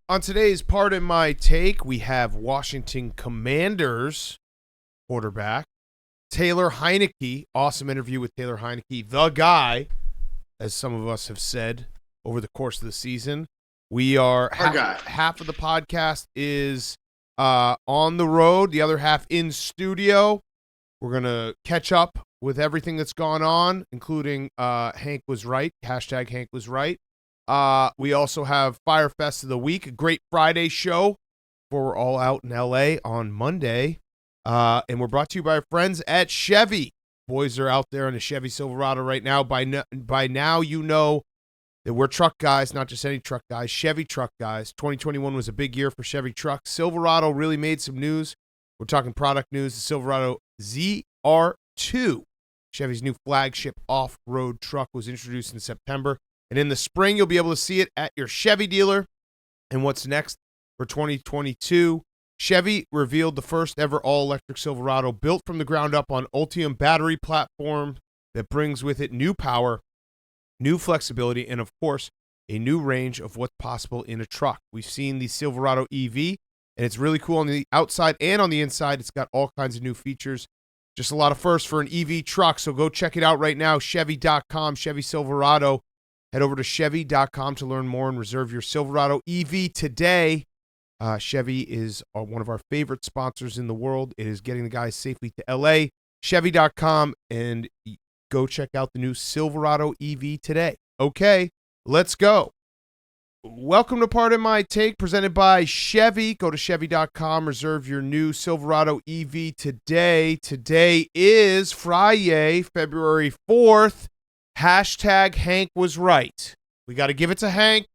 On today's Part in My Take, we have Washington Commanders quarterback Taylor Heinicke. Awesome interview with Taylor Heinicke, the guy, as some of us have said over the course of the season. We are half of the podcast is on the road, the other half in studio. We're going to catch up with everything that's gone on, including Hank was right, hashtag Hank was right. We also have Firefest of the Week, a great Friday show where we're all out in LA on Monday. And we're brought to you by our friends at Chevy. Boys are out there in a Chevy Silverado right now. By now, you know that we're truck guys, not just any truck guys, Chevy truck guys. 2021 was a big year for Chevy trucks. Silverado really made some news. We're talking product news. The Silverado ZR2, Chevy's new flagship off-road truck, was introduced in September. And in the spring, you'll be able to see it at your Chevy dealer. And what's next for 2022? Chevy revealed the first ever all-electric Silverado built from the ground up on Ultium battery platform that brings with it new power, new flexibility, and, of course, a new range of what's possible in a truck. We've seen the Silverado EV, and it's really cool on the outside and on the inside. It's got all kinds of new features. Just a lot of firsts for an EV truck, so go check it out right now, Chevy.com, Chevy Silverado. Head over to Chevy.com to learn more and reserve your Silverado EV today. Chevy is one of our favorite sponsors in the world. It is getting the guys safely to LA. Chevy.com, and go check out the new Silverado EV today. Okay, let's go. Welcome to Part in My Take, presented by Chevy. Go to Chevy.com, reserve your new Silverado EV today. Today is Friday, February 4th. Hashtag Hank was right. We got to give it to Hank.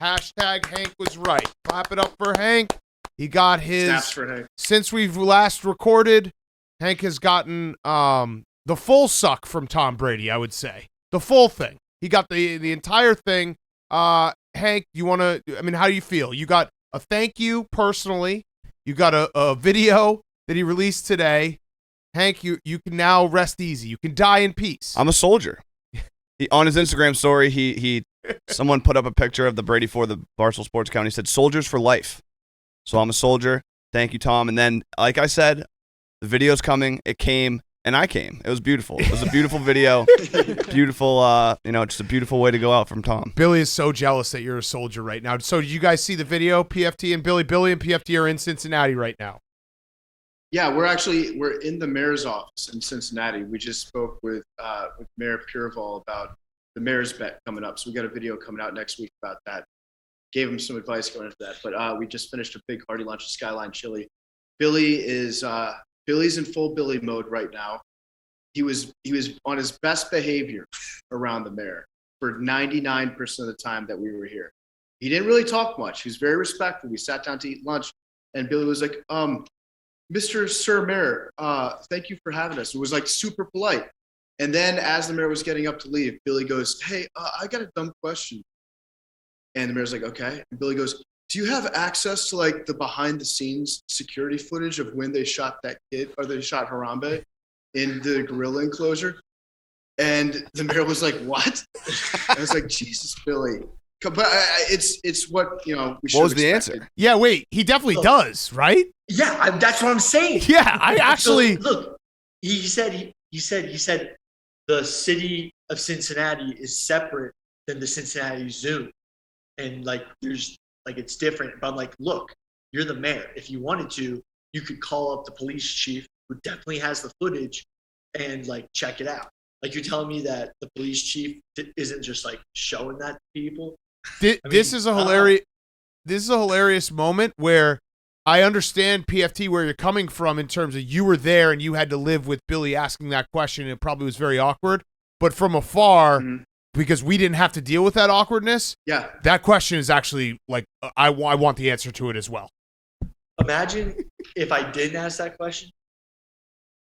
Hashtag Hank was right. Clap it up for Hank. He got his. Snaps for Hank. Since we've last recorded, Hank has gotten the full suck from Tom Brady, I would say. The full thing. He got the entire thing. Hank, you want to, how do you feel? You got a thank you personally. You got a video that he released today. Hank, you can now rest easy. You can die in peace. I'm a soldier. On his Instagram story, he someone put up a picture of the Brady for the Barstool Sports account. He said, "Soldiers for life." So I'm a soldier. Thank you, Tom. And then, like I said, the video's coming. It came, and I came. It was beautiful. It was a beautiful video. Beautiful, just a beautiful way to go out from Tom. Billy is so jealous that you're a soldier right now. So did you guys see the video? PFT and Billy. Billy and PFT are in Cincinnati right now. Yeah, we're in the mayor's office in Cincinnati. We just spoke with Mayor Pureval about the mayor's bet coming up. So we got a video coming out next week about that. Gave him some advice going into that. But we just finished a big hearty lunch at Skyline Chili. Billy's in full Billy mode right now. He was on his best behavior around the mayor for 99% of the time that we were here. He didn't really talk much. He was very respectful. We sat down to eat lunch, and Billy was like, Mr. Sir Mayor, thank you for having us. It was like super polite. And then as the mayor was getting up to leave, Billy goes, hey, I got a dumb question. And the mayor's like, okay. And Billy goes, do you have access to like the behind the scenes security footage of when they shot that kid, or they shot Harambe in the gorilla enclosure? And the mayor was like, what? I was like, Jesus, Billy. But it's what, we should have What was the expected. answer? Yeah, wait. He definitely does, right? Yeah, that's what I'm saying. Yeah, I actually. So, look, he said the city of Cincinnati is separate than the Cincinnati Zoo, and it's different. But I'm like, look, you're the mayor. If you wanted to, you could call up the police chief, who definitely has the footage, and check it out. Like, you're telling me that the police chief isn't just showing that to people? This is a hilarious moment where I understand, PFT, where you're coming from in terms of you were there and you had to live with Billy asking that question. And it probably was very awkward, but from afar, because we didn't have to deal with that awkwardness. Yeah, that question is actually I want the answer to it as well. Imagine if I didn't ask that question.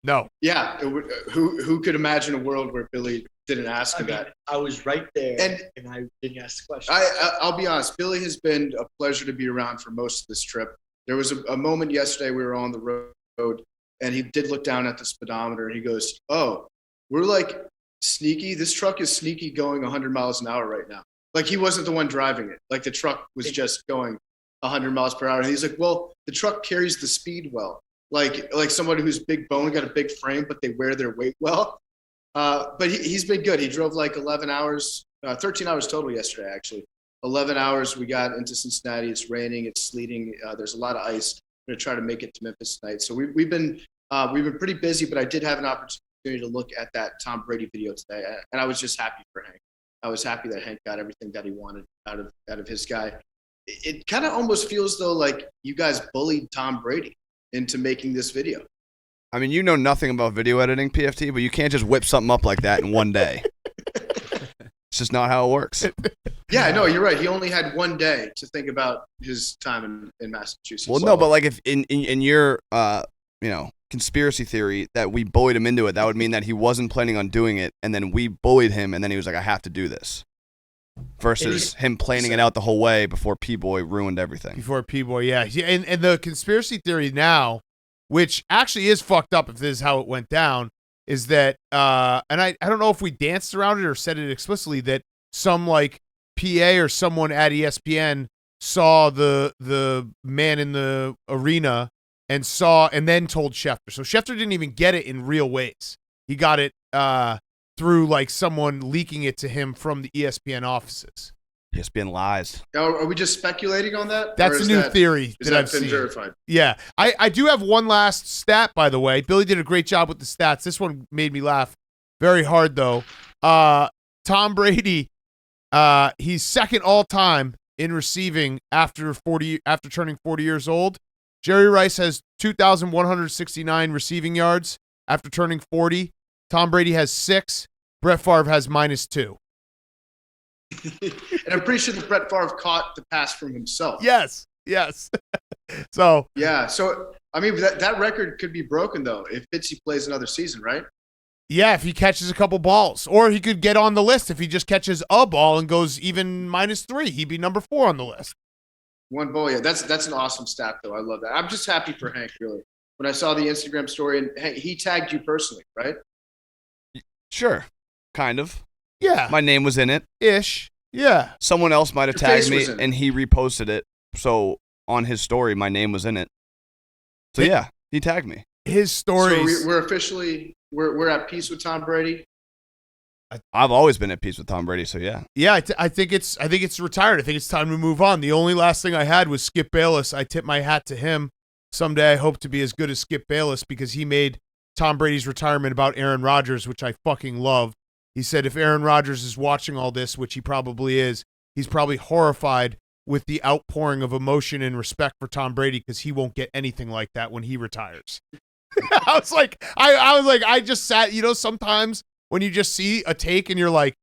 No. Yeah, who could imagine a world where Billy didn't ask him that? I was right there, and I didn't ask the question. I'll be honest. Billy has been a pleasure to be around for most of this trip. There was a moment yesterday we were on the road, and he did look down at the speedometer, and he goes, oh, we're sneaky. This truck is sneaky going 100 miles an hour right now. He wasn't the one driving it. The truck was just going 100 miles per hour. And he's like, well, the truck carries the speed well. Like somebody who's big bone, got a big frame, but they wear their weight well. But he's been good. He drove like 11 hours, 13 hours total yesterday, actually. 11 hours. We got into Cincinnati. It's raining. It's sleeting. There's a lot of ice. We're going to try to make it to Memphis tonight. So we've been pretty busy, but I did have an opportunity to look at that Tom Brady video today, and I was just happy for Hank. I was happy that Hank got everything that he wanted out of his guy. It kind of almost feels though like you guys bullied Tom Brady into making this video. I mean, you know nothing about video editing, PFT, but you can't just whip something up like that in one day. It's just not how it works. Yeah, no, you're right. He only had one day to think about his time in Massachusetts. Well, no, but like if in your conspiracy theory that we bullied him into it, that would mean that he wasn't planning on doing it, and then we bullied him, and then he was like, I have to do this. Versus him planning it out the whole way before P-Boy ruined everything. Before P-Boy, yeah. And the conspiracy theory now, which actually is fucked up if this is how it went down, is that, and I don't know if we danced around it or said it explicitly, that some like PA or someone at ESPN saw the man in the arena and then told Schefter. So Schefter didn't even get it in real ways. He got it through like someone leaking it to him from the ESPN offices. ESPN lies. Are we just speculating on that? That's a new theory that I've seen. Verified? Yeah. I do have one last stat, by the way. Billy did a great job with the stats. This one made me laugh very hard, though. Tom Brady, he's second all time in receiving after turning 40 years old. Jerry Rice has 2,169 receiving yards after turning 40. Tom Brady has 6. Brett Favre has -2. And I'm pretty sure that Brett Favre caught the pass from himself. Yes. So yeah. So I mean, that record could be broken though if Fitzy plays another season, right? Yeah, if he catches a couple balls, or he could get on the list if he just catches a ball and goes even -3. He'd be number 4 on the list. One ball, yeah. That's an awesome stat though. I love that. I'm just happy for Hank really. When I saw the Instagram story, and Hank, he tagged you personally, right? Sure, kind of. Yeah. My name was in it. Ish. Yeah. Someone else might have Your tagged face me, was in it. and he reposted it. So on his story, my name was in it. So yeah, he tagged me. His stories. So we're officially we're at peace with Tom Brady. I've always been at peace with Tom Brady, so yeah. Yeah, I think it's retired. I think it's time to move on. The only last thing I had was Skip Bayless. I tip my hat to him. Someday I hope to be as good as Skip Bayless because he made Tom Brady's retirement about Aaron Rodgers, which I fucking love. He said if Aaron Rodgers is watching all this, which he probably is, he's probably horrified with the outpouring of emotion and respect for Tom Brady because he won't get anything like that when he retires. I was like, I just sat, sometimes when you just see a take and you're like,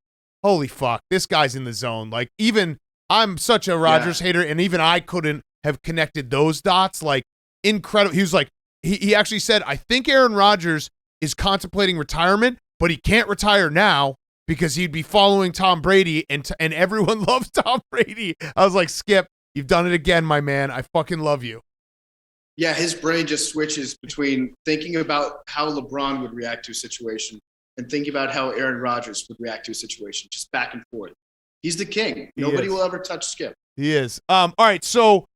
holy fuck, this guy's in the zone. Like, even I'm such a Rodgers hater, and even I couldn't have connected those dots. Like, incredible. He was like, he actually said, I think Aaron Rodgers is contemplating retirement, but he can't retire now because he'd be following Tom Brady, and everyone loves Tom Brady. I was like, Skip, you've done it again, my man. I fucking love you. Yeah, his brain just switches between thinking about how LeBron would react to a situation and thinking about how Aaron Rodgers would react to a situation, just back and forth. He's the king. Nobody will ever touch Skip. He is. All right, so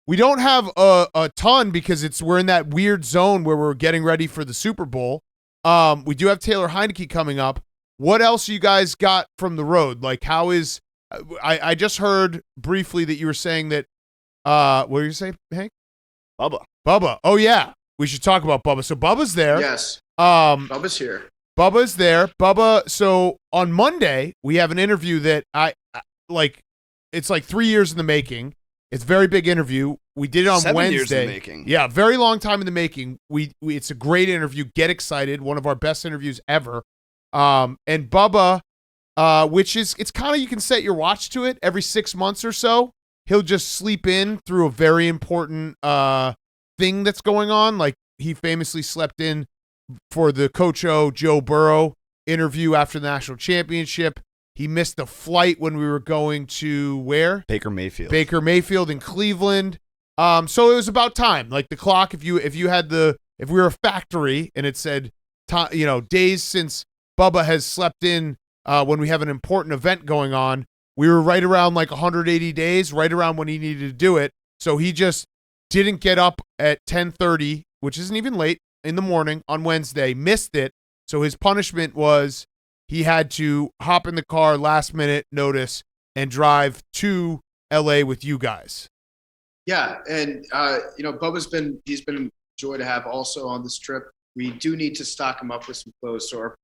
we don't have a ton because we're in that weird zone where we're getting ready for the Super Bowl. We do have Taylor Heinicke coming up. What else you guys got from the road? Like, how is I just heard briefly that you were saying that what did you say, Hank? Bubba. Oh yeah. We should talk about Bubba. So Bubba's there. Yes. Bubba's here. Bubba's there. Bubba, so on Monday, we have an interview that it's like 3 years in the making. It's a very big interview. We did it on 7 Wednesday. years in the making. Yeah, very long time in the making. It's a great interview. Get excited. One of our best interviews ever. And Bubba, which is, it's kind of, you can set your watch to it every 6 months or so. He'll just sleep in through a very important thing that's going on. Like, he famously slept in for the Coach O, Joe Burrow interview after the national championship. He missed the flight when we were going to where? Baker Mayfield. Baker Mayfield in Cleveland. So it was about time. Like, the clock, if we were a factory and it said, days since Bubba has slept in when we have an important event going on, we were right around like 180 days, right around when he needed to do it. So he just didn't get up at 10:30, which isn't even late in the morning on Wednesday, missed it. So his punishment was he had to hop in the car last minute notice and drive to LA with you guys. Yeah, and he's been a joy to have also on this trip. We do need to stock him up with some clothes. So our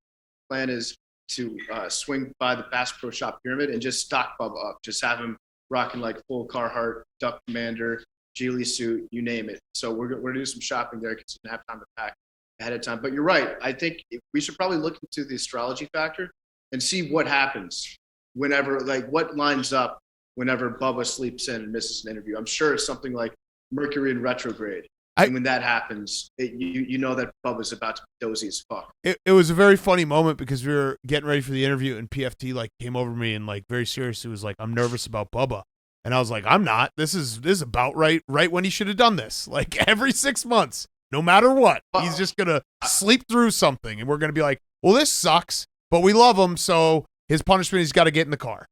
plan is to swing by the Bass Pro Shop Pyramid and just stock Bubba up. Just have him rocking like full Carhartt, Duck Commander, Geely suit, you name it. So we're going to do some shopping there because we didn't have time to pack ahead of time. But you're right. I think we should probably look into the astrology factor and see what happens whenever, like what lines up whenever Bubba sleeps in and misses an interview. I'm sure it's something like Mercury in retrograde. And when that happens, you know that Bubba's about to be dozy as fuck. It was a very funny moment because we were getting ready for the interview and PFT like came over to me and like very seriously was like, I'm nervous about Bubba. And I was like, I'm not. This is about right when he should have done this. Like every 6 months, no matter what, he's just going to sleep through something. And we're going to be like, well, this sucks, but we love him. So his punishment, he's got to get in the car.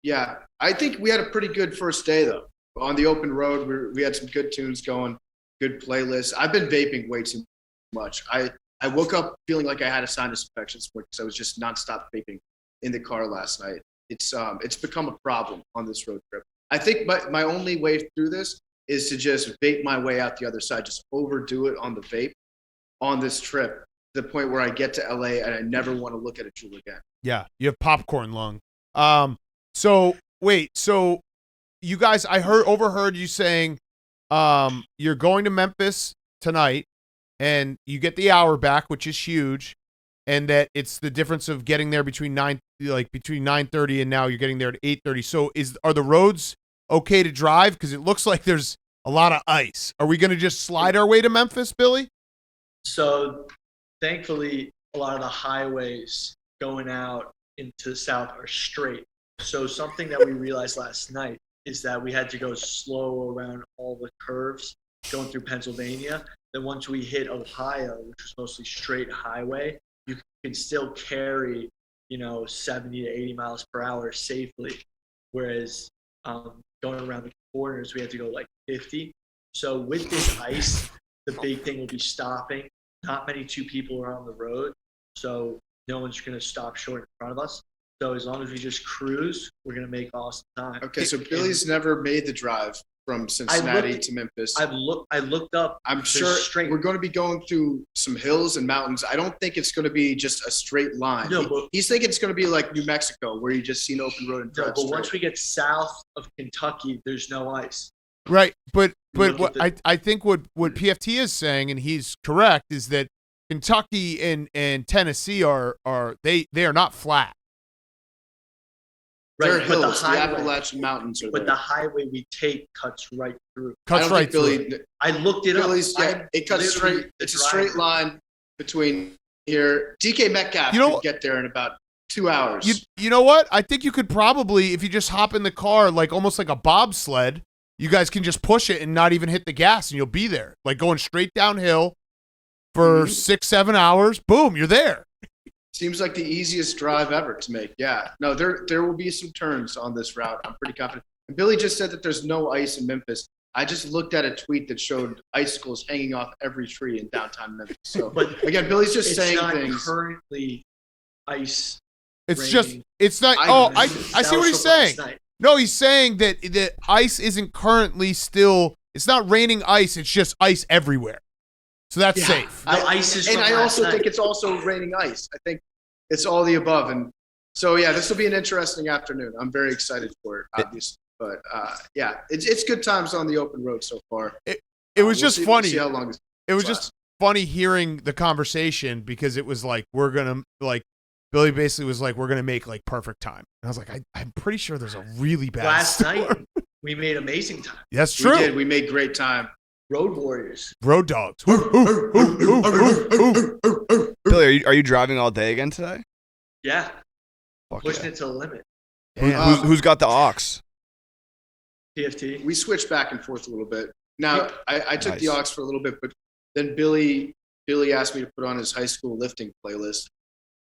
Yeah, I think we had a pretty good first day, though. On the open road, we had some good tunes going. Good playlist. I've been vaping way too much. I woke up feeling like I had a sinus infection because I was just nonstop vaping in the car last night. It's become a problem on this road trip. I think my only way through this is to just vape my way out the other side, just overdo it on the vape on this trip to the point where I get to LA and I never want to look at a tool again. Yeah, you have popcorn lung. So you guys, I overheard you saying you're going to Memphis tonight and you get the hour back, which is huge, and that it's the difference of getting there between 9:30 and now you're getting there at 8:30. So are the roads okay to drive? Because it looks like there's a lot of ice. Are we going to just slide our way to Memphis, Billy? So thankfully, a lot of the highways going out into the south are straight. So something that we realized last night is that we had to go slow around all the curves going through Pennsylvania. Then once we hit Ohio, which was mostly straight highway, you can still carry, 70 to 80 miles per hour safely. Whereas going around the corners, we had to go like 50. So with this ice, the big thing will be stopping. Not many two people are on the road, so no one's going to stop short in front of us. So as long as we just cruise, we're going to make awesome time. Okay, so Billy's never made the drive from Cincinnati to Memphis. I looked up. I'm sure we're going to be going through some hills and mountains. I don't think it's going to be just a straight line. No, but he's thinking it's going to be like New Mexico, where you just see an open road and drive straight. Once we get south of Kentucky, there's no ice. Right, but what I think what PFT is saying, and he's correct, is that Kentucky and Tennessee are not flat. Right, They're hills. the Appalachian Mountains are there. But the highway we take cuts right through. Cuts right through. I looked it up. It cuts straight. It's a straight line between here. DK Metcalf could get there in about 2 hours. You know what? I think you could probably, if you just hop in the car, like almost like a bobsled, you guys can just push it and not even hit the gas, and you'll be there. Like going straight downhill for 6-7 hours. Boom, you're there. Seems like the easiest drive ever to make. Yeah. No, there will be some turns on this route. I'm pretty confident. And Billy just said that there's no ice in Memphis. I just looked at a tweet that showed icicles hanging off every tree in downtown Memphis. So, but again, Billy's just saying things. It's not currently ice. It's raining. just, it's not. I see what he's saying. No, he's saying that the ice isn't currently it's not raining ice. It's just ice everywhere. So that's safe. I also think it's also raining ice. I think it's all the above. And so, yeah, this will be an interesting afternoon. I'm very excited for it, obviously. But, it's good times on the open road so far. It was just funny. We'll see how long it was just funny hearing the conversation because it was like, Billy basically was like, we're going to make like perfect time. And I was like, I'm pretty sure there's a really bad Last storm. night, we made amazing time. That's true. We did. We made great time. Road warriors. Road dogs. Billy, are you driving all day again today? Yeah. Fuck Pushing it to the limit. Who's got the aux? PFT. We switched back and forth a little bit. Now, I took the aux for a little bit, but then Billy asked me to put on his high school lifting playlist.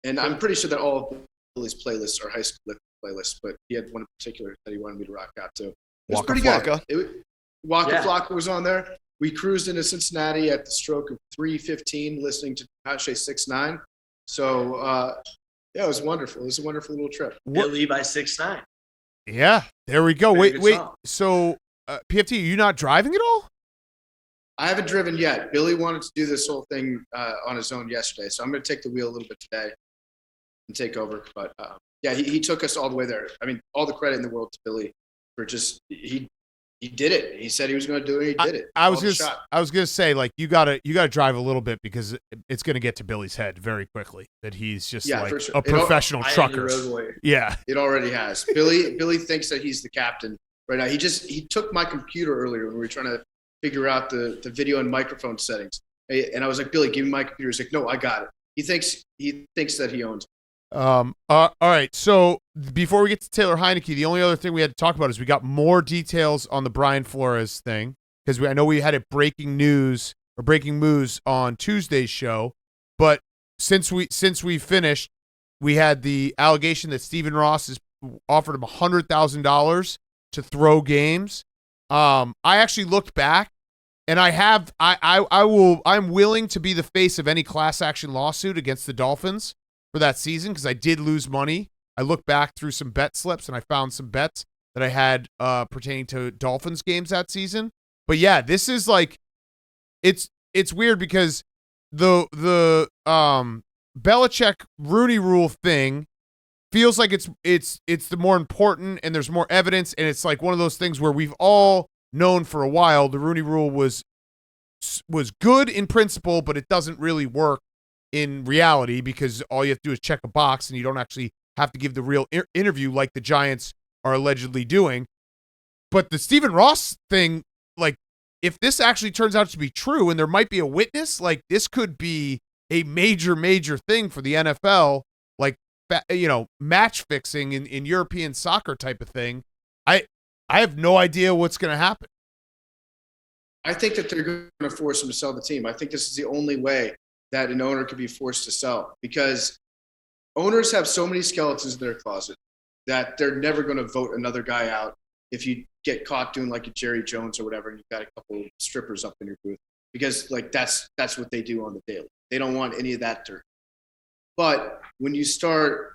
And I'm pretty sure that all of Billy's playlists are high school lifting playlists, but he had one in particular that he wanted me to rock out to. It was pretty good. Waka Yeah. Flocka was on there. We cruised into Cincinnati at the stroke of 3:15, listening to Pache 6'9". So yeah, it was wonderful. It was a wonderful little trip. Billy by 6'9". Yeah, there we go. Very Wait. good song. So, PFT, are you not driving at all? I haven't driven yet. Billy wanted to do this whole thing on his own yesterday, so I'm going to take the wheel a little bit today and take over. But yeah, he took us all the way there. I mean, all the credit in the world to Billy for just he did it. He said he was going to do it. He did it. I was gonna say, like, you gotta drive a little bit because it's gonna get to Billy's head very quickly that he's just like for sure. a professional I am trucker. the road warrior. Yeah. It already has. Billy thinks that he's the captain right now. He took my computer earlier when we were trying to figure out the video and microphone settings. And I was like, Billy, give me my computer. He's like, no, I got it. He thinks that he owns it. All right. So before we get to Taylor Heinicke, the only other thing we had to talk about is we got more details on the Brian Flores thing because I know we had a breaking news on Tuesday's show, but since we finished, we had the allegation that Stephen Ross has offered him $100,000 to throw games. I actually looked back, and I'm willing to be the face of any class action lawsuit against the Dolphins for that season because I did lose money. I looked back through some bet slips and I found some bets that I had pertaining to Dolphins games that season. But yeah, this is like it's weird because the Belichick Rooney Rule thing feels like it's the more important and there's more evidence, and it's like one of those things where we've all known for a while the Rooney Rule was good in principle, but it doesn't really work in reality because all you have to do is check a box and you don't actually have to give the real interview like the Giants are allegedly doing. But the Stephen Ross thing, like, if this actually turns out to be true and there might be a witness, like, this could be a major thing for the NFL, like, match fixing in European soccer type of thing. I have no idea what's going to happen. I think that they're going to force him to sell the team. I think this is the only way that an owner could be forced to sell because owners have so many skeletons in their closet that they're never going to vote another guy out if you get caught doing like a Jerry Jones or whatever and you've got a couple of strippers up in your booth because like that's what they do on the daily. They don't want any of that dirt. But when you start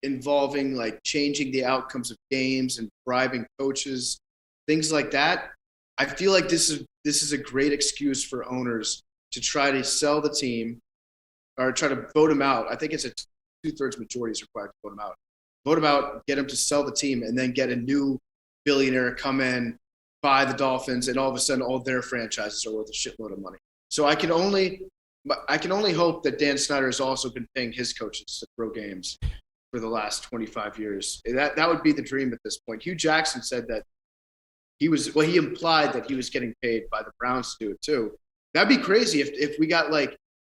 involving like changing the outcomes of games and bribing coaches, things like that, I feel like this is a great excuse for owners to try to sell the team or try to vote him out. I think it's a 2/3 majority is required to vote him out. Vote him out, get him to sell the team, and then get a new billionaire come in, buy the Dolphins, and all of a sudden all their franchises are worth a shitload of money. So I can only hope that Dan Snyder has also been paying his coaches to throw games for the last 25 years. That would be the dream at this point. Hugh Jackson said that he implied that he was getting paid by the Browns to do it too. That'd be crazy if we got like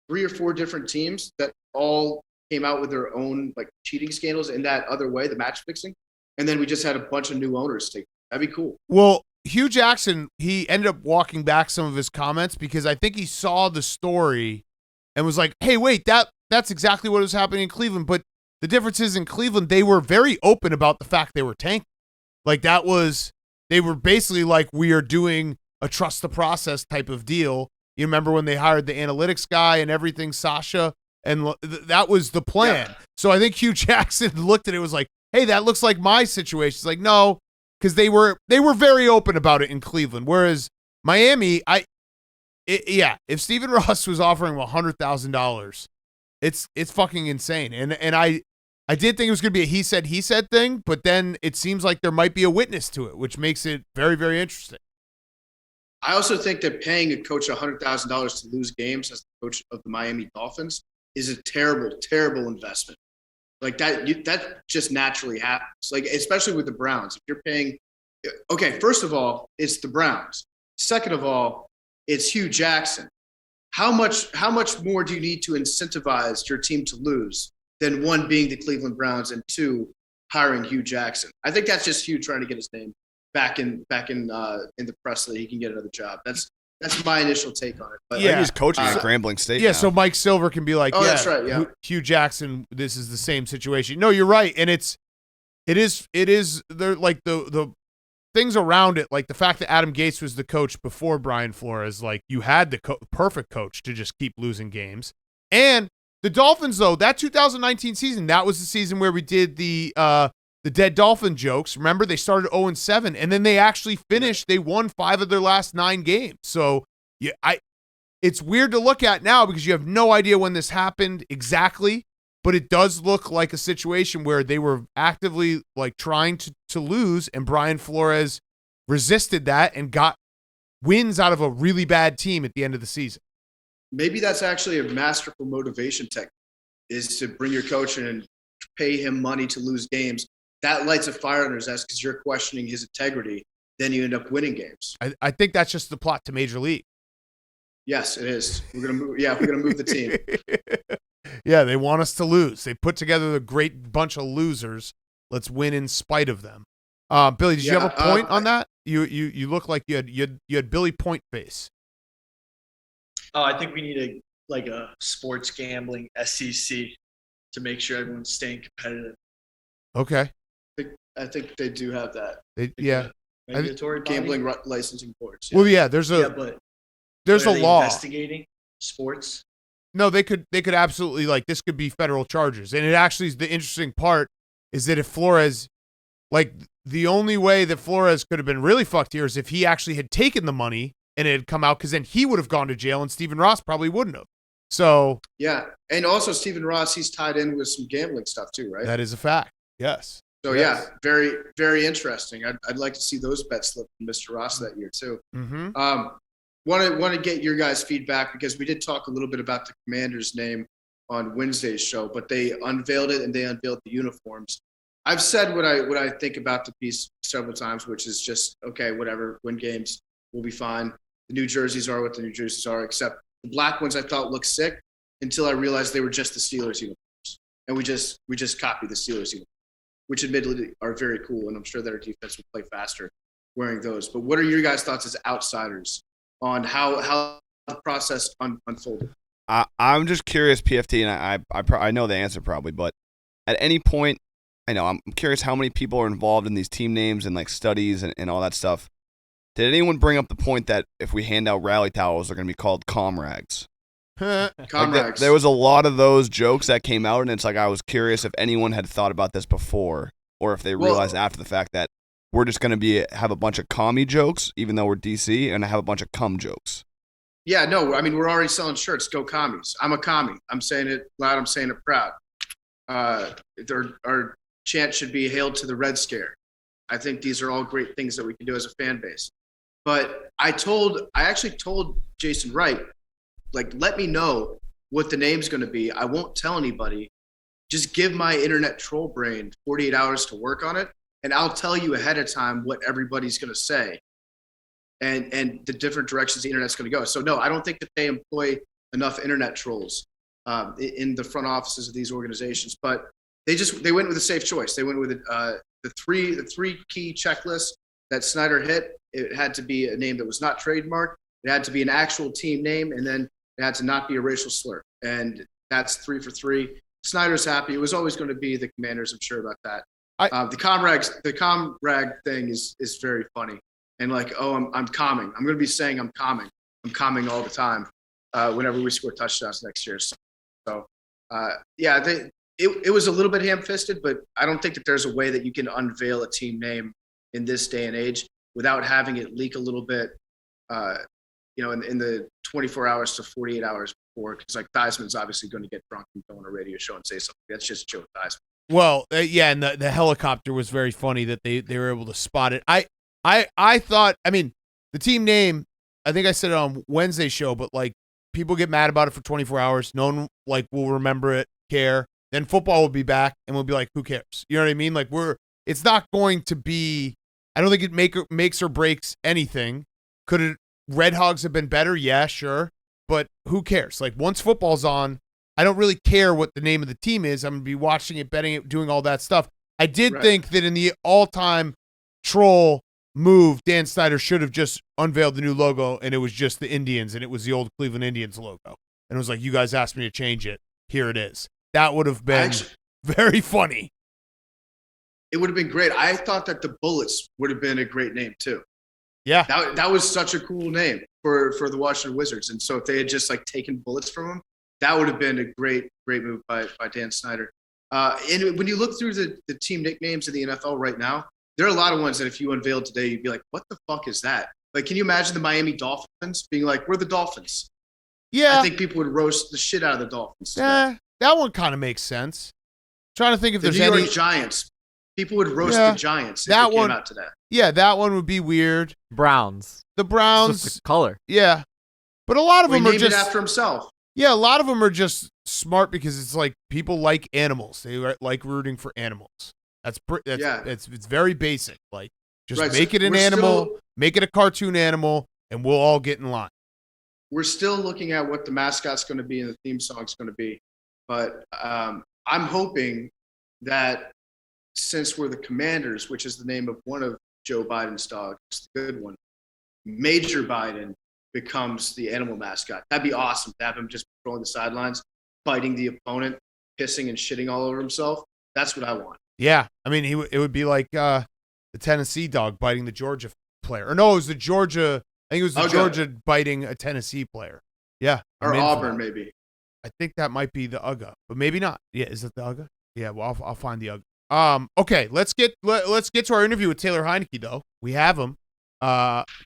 3 or 4 different teams that all came out with their own like cheating scandals in that other way, the match fixing, and then we just had a bunch of new owners take. That'd be cool. Well, Hugh Jackson, he ended up walking back some of his comments because I think he saw the story and was like, "Hey, wait, that's exactly what was happening in Cleveland." But the difference is in Cleveland, they were very open about the fact they were tanking. Like they were basically like, "We are doing a trust the process type of deal." You remember when they hired the analytics guy and everything, Sasha, and that was the plan. Yeah. So I think Hugh Jackson looked at it and was like, "Hey, that looks like my situation." It's like, no, because they were very open about it in Cleveland. Whereas Miami, if Stephen Ross was offering him $100,000, it's fucking insane. And I did think it was going to be a he said thing, but then it seems like there might be a witness to it, which makes it very, very interesting. I also think that paying a coach $100,000 to lose games as the coach of the Miami Dolphins is a terrible, terrible investment. Like that just naturally happens. Like, especially with the Browns, if you're paying, okay, first of all, it's the Browns. Second of all, it's Hugh Jackson. How much more do you need to incentivize your team to lose than one being the Cleveland Browns and 2 hiring Hugh Jackson? I think that's just Hugh trying to get his name back in the press so that he can get another job. That's my initial take on it. But yeah, he's coaching at Grambling State. Yeah, now. So Mike Silver can be like, that's right. Yeah, Hugh Jackson. This is the same situation. No, you're right, and it is. They're like the things around it, like the fact that Adam Gase was the coach before Brian Flores, like you had the perfect coach to just keep losing games. And the Dolphins, though, that 2019 season, that was the season where we did the dead Dolphin jokes. Remember, they started 0-7, and then they actually finished. They won 5 of their last 9 games. So yeah, it's weird to look at now because you have no idea when this happened exactly. But it does look like a situation where they were actively like trying to lose, and Brian Flores resisted that and got wins out of a really bad team at the end of the season. Maybe that's actually a masterful motivation technique, is to bring your coach in and pay him money to lose games. That lights a fire under his ass because you're questioning his integrity. Then you end up winning games. I think that's just the plot to Major League. Yes, it is. We're gonna move. Yeah, we're gonna move the team. Yeah, they want us to lose. They put together a great bunch of losers. Let's win in spite of them. Billy, did you have a point on that? You look like you had Billy Point face. Oh, I think we need a sports gambling SEC to make sure everyone's staying competitive. Okay. I think they do have that. Regulatory body? Gambling licensing boards. Yeah. Well, yeah, there's a law investigating sports. No, they could absolutely, like, this could be federal charges. And it actually is, the interesting part is that if Flores, like, the only way that Flores could have been really fucked here is if he actually had taken the money and it had come out, because then he would have gone to jail and Stephen Ross probably wouldn't have. So yeah, and also Stephen Ross, he's tied in with some gambling stuff too, right? That is a fact. Yes. So yes. Yeah, very, very interesting. I'd like to see those bets slip from Mr. Ross that year too. Mm-hmm. Want to get your guys' feedback because we did talk a little bit about the Commanders' name on Wednesday's show, but they unveiled it and they unveiled the uniforms. I've said what I think about the piece several times, which is just okay, whatever. Win games, we'll be fine. The New Jerseys are what the New Jerseys are, except the black ones I thought looked sick until I realized they were just the Steelers uniforms, and we just copied the Steelers uniforms, which admittedly are very cool, and I'm sure that our defense will play faster wearing those. But what are your guys' thoughts as outsiders on how the process unfolded? I'm just curious, PFT, and I know the answer probably, but at any point, I know I'm curious how many people are involved in these team names and like studies and all that stuff. Did anyone bring up the point that if we hand out rally towels, they're going to be called comrags? Comrags. There was a lot of those jokes that came out, and it's like I was curious if anyone had thought about this before, or if they realized after the fact that we're just going to have a bunch of commie jokes, even though we're DC, and have a bunch of cum jokes. Yeah, no, I mean, we're already selling shirts. Go commies. I'm a commie. I'm saying it loud. I'm saying it proud. Our chant should be hail to the Red Scare. I think these are all great things that we can do as a fan base. But I actually told Jason Wright, like, let me know what the name's going to be. I won't tell anybody. Just give my internet troll brain 48 hours to work on it, and I'll tell you ahead of time what everybody's going to say and the different directions the internet's going to go. So, no, I don't think that they employ enough internet trolls in the front offices of these organizations. But they went with a safe choice. They went with the three key checklists that Snyder hit. It had to be a name that was not trademarked. It had to be an actual team name, and then it had to not be a racial slur. And that's 3 for 3. Snyder's happy. It was always going to be the Commanders. I'm sure about that. The comrag thing is very funny. And like, oh, I'm calming. I'm going to be saying I'm calming. I'm calming all the time whenever we score touchdowns next year. So it was a little bit ham-fisted, but I don't think that there's a way that you can unveil a team name in this day and age without having it leak a little bit, in the 24 hours to 48 hours before. Because like Theismann's obviously going to get drunk and go on a radio show and say something. That's just Joe Theismann. Well, yeah, and the helicopter was very funny that they were able to spot it. I thought, I mean, the team name, I think I said it on Wednesday's show, but like people get mad about it for 24 hours. No one like will remember it, care. Then football will be back and we'll be like, who cares? You know what I mean? Like it's not going to be, I don't think it makes or breaks anything. Could Red Hogs have been better? Yeah, sure. But who cares? Like once football's on, I don't really care what the name of the team is. I'm going to be watching it, betting it, doing all that stuff. I did think that in the all-time troll move, Dan Snyder should have just unveiled the new logo, and it was just the Indians, and it was the old Cleveland Indians logo. And it was like, you guys asked me to change it. Here it is. That would have been very funny. it would have been great. I thought that the Bullets would have been a great name too. Yeah. That was such a cool name for the Washington Wizards. And so if they had just like taken Bullets from them, that would have been a great move by Dan Snyder. And when you look through the team nicknames in the NFL right now, there are a lot of ones that if you unveiled today, you'd be like, what the fuck is that? Like, can you imagine the Miami Dolphins being like, we're the Dolphins? Yeah. I think people would roast the shit out of the Dolphins. Yeah, that one kind of makes sense. Trying to think if The there's New York any Giants. People would roast Yeah, the Giants if that it came one- out to that. Yeah, that one would be weird. Browns. The It's Browns, just a color. yeah. But a lot of Well, them he are named just it after himself. Yeah, a lot of them are just smart because it's like people like animals. They like rooting for animals. That's Yeah. it's very basic. Like just Right, make so it an we're animal, still- make it a cartoon animal, and we'll all get in line. We're still looking at what the mascot's going to be and the theme song's going to be. But I'm hoping that since we're the Commanders, which is the name of one of Joe Biden's dogs, the good one, Major Biden becomes the animal mascot. That'd be awesome to have him just patrolling the sidelines, biting the opponent, pissing and shitting all over himself. That's what I want. Yeah, I mean, it would be like the Tennessee dog biting the Georgia player, or no, it was the Georgia. I think it was the Okay. Georgia biting a Tennessee player. Yeah, I'm Or in for Auburn, that. maybe. I think that might be the UGA, but maybe not. Yeah, is it the UGA? Yeah, well, I'll find the UGA. Okay, let's get to our interview with Taylor Heinicke though. We have him.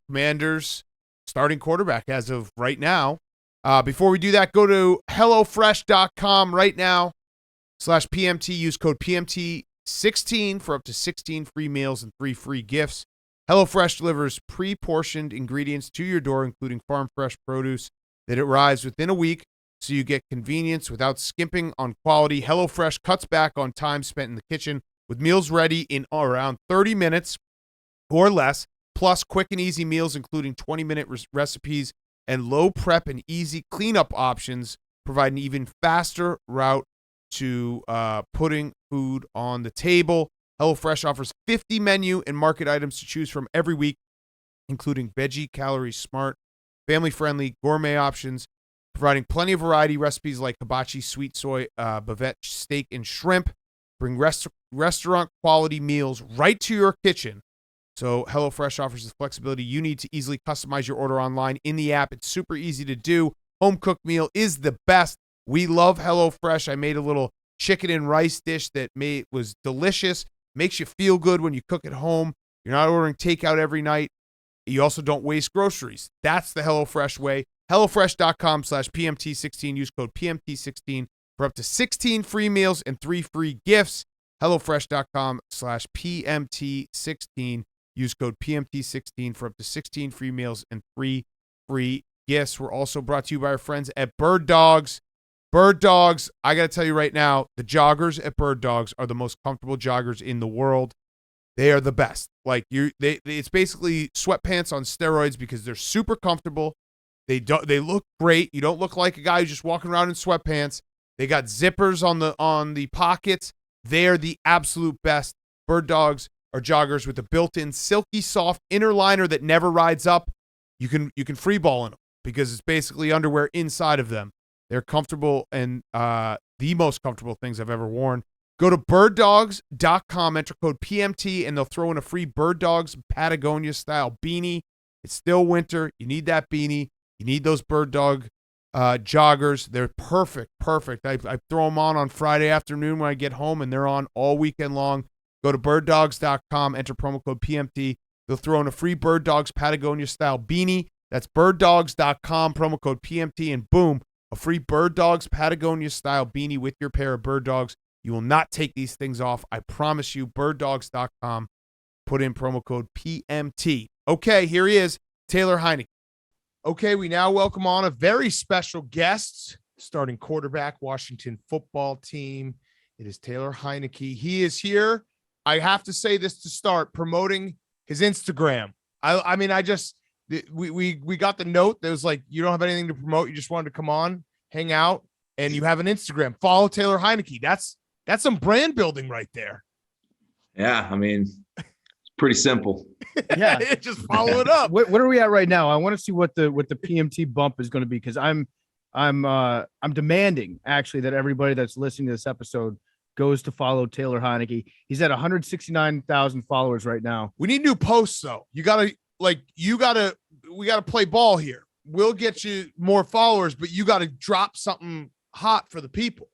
Commanders starting quarterback as of right now. Before we do that, go to HelloFresh.com right now /PMT. Use code PMT16 for up to 16 free meals and 3 free gifts. HelloFresh delivers pre-portioned ingredients to your door, including farm fresh produce that arrives within a week, so you get convenience without skimping on quality. HelloFresh cuts back on time spent in the kitchen with meals ready in around 30 minutes or less, plus quick and easy meals, including 20-minute recipes and low prep and easy cleanup options, provide an even faster route to putting food on the table. HelloFresh offers 50 menu and market items to choose from every week, including veggie, calorie smart, family-friendly, gourmet options, providing plenty of variety. Recipes like hibachi, sweet soy, bavette, steak, and shrimp. Bring restaurant-quality meals right to your kitchen. So HelloFresh offers the flexibility you need to easily customize your order online in the app. It's super easy to do. Home-cooked meal is the best. We love HelloFresh. I made a little chicken and rice dish that was delicious. Makes you feel good when you cook at home. You're not ordering takeout every night. You also don't waste groceries. That's the HelloFresh way. HelloFresh.com /PMT16. Use code PMT16 for up to 16 free meals and 3 free gifts. HelloFresh.com /PMT16. Use code PMT16 for up to 16 free meals and 3 free gifts. We're also brought to you by our friends at Bird Dogs. Bird Dogs, I got to tell you right now, the joggers at Bird Dogs are the most comfortable joggers in the world. They are the best. Like it's basically sweatpants on steroids because they're super comfortable. They look great. You don't look like a guy who's just walking around in sweatpants. They got zippers on the pockets. They're the absolute best. Bird Dogs are joggers with a built-in silky soft inner liner that never rides up. You can free ball in them because it's basically underwear inside of them. They're comfortable and the most comfortable things I've ever worn. Go to birddogs.com, enter code PMT, and they'll throw in a free Bird Dogs Patagonia style beanie. It's still winter. You need that beanie. You need those Bird Dog joggers. They're perfect. I throw them on Friday afternoon when I get home, and they're on all weekend long. Go to birddogs.com, enter promo code PMT. They'll throw in a free Bird Dogs Patagonia style beanie. That's birddogs.com, promo code PMT, and boom, a free Bird Dogs Patagonia style beanie with your pair of Bird Dogs. You will not take these things off. I promise you. Birddogs.com. Put in promo code PMT. Okay, here he is, Taylor Heinicke. Okay, we now welcome on a very special guest, starting quarterback, Washington football team. It is Taylor Heinicke. He is here. I have to say this to start, promoting his Instagram. I mean, we got the note that was like, you don't have anything to promote. You just wanted to come on, hang out, and you have an Instagram. Follow Taylor Heinicke. That's some brand building right there. Yeah, I mean, it's pretty simple. Yeah. Just follow it up. What are we at right now? I want to see what the PMT bump is going to be, because I'm demanding actually that everybody that's listening to this episode goes to follow Taylor Heinicke. He's at 169,000 followers right now. We need new posts though. We gotta play ball here. We'll get you more followers, but you got to drop something hot for the people.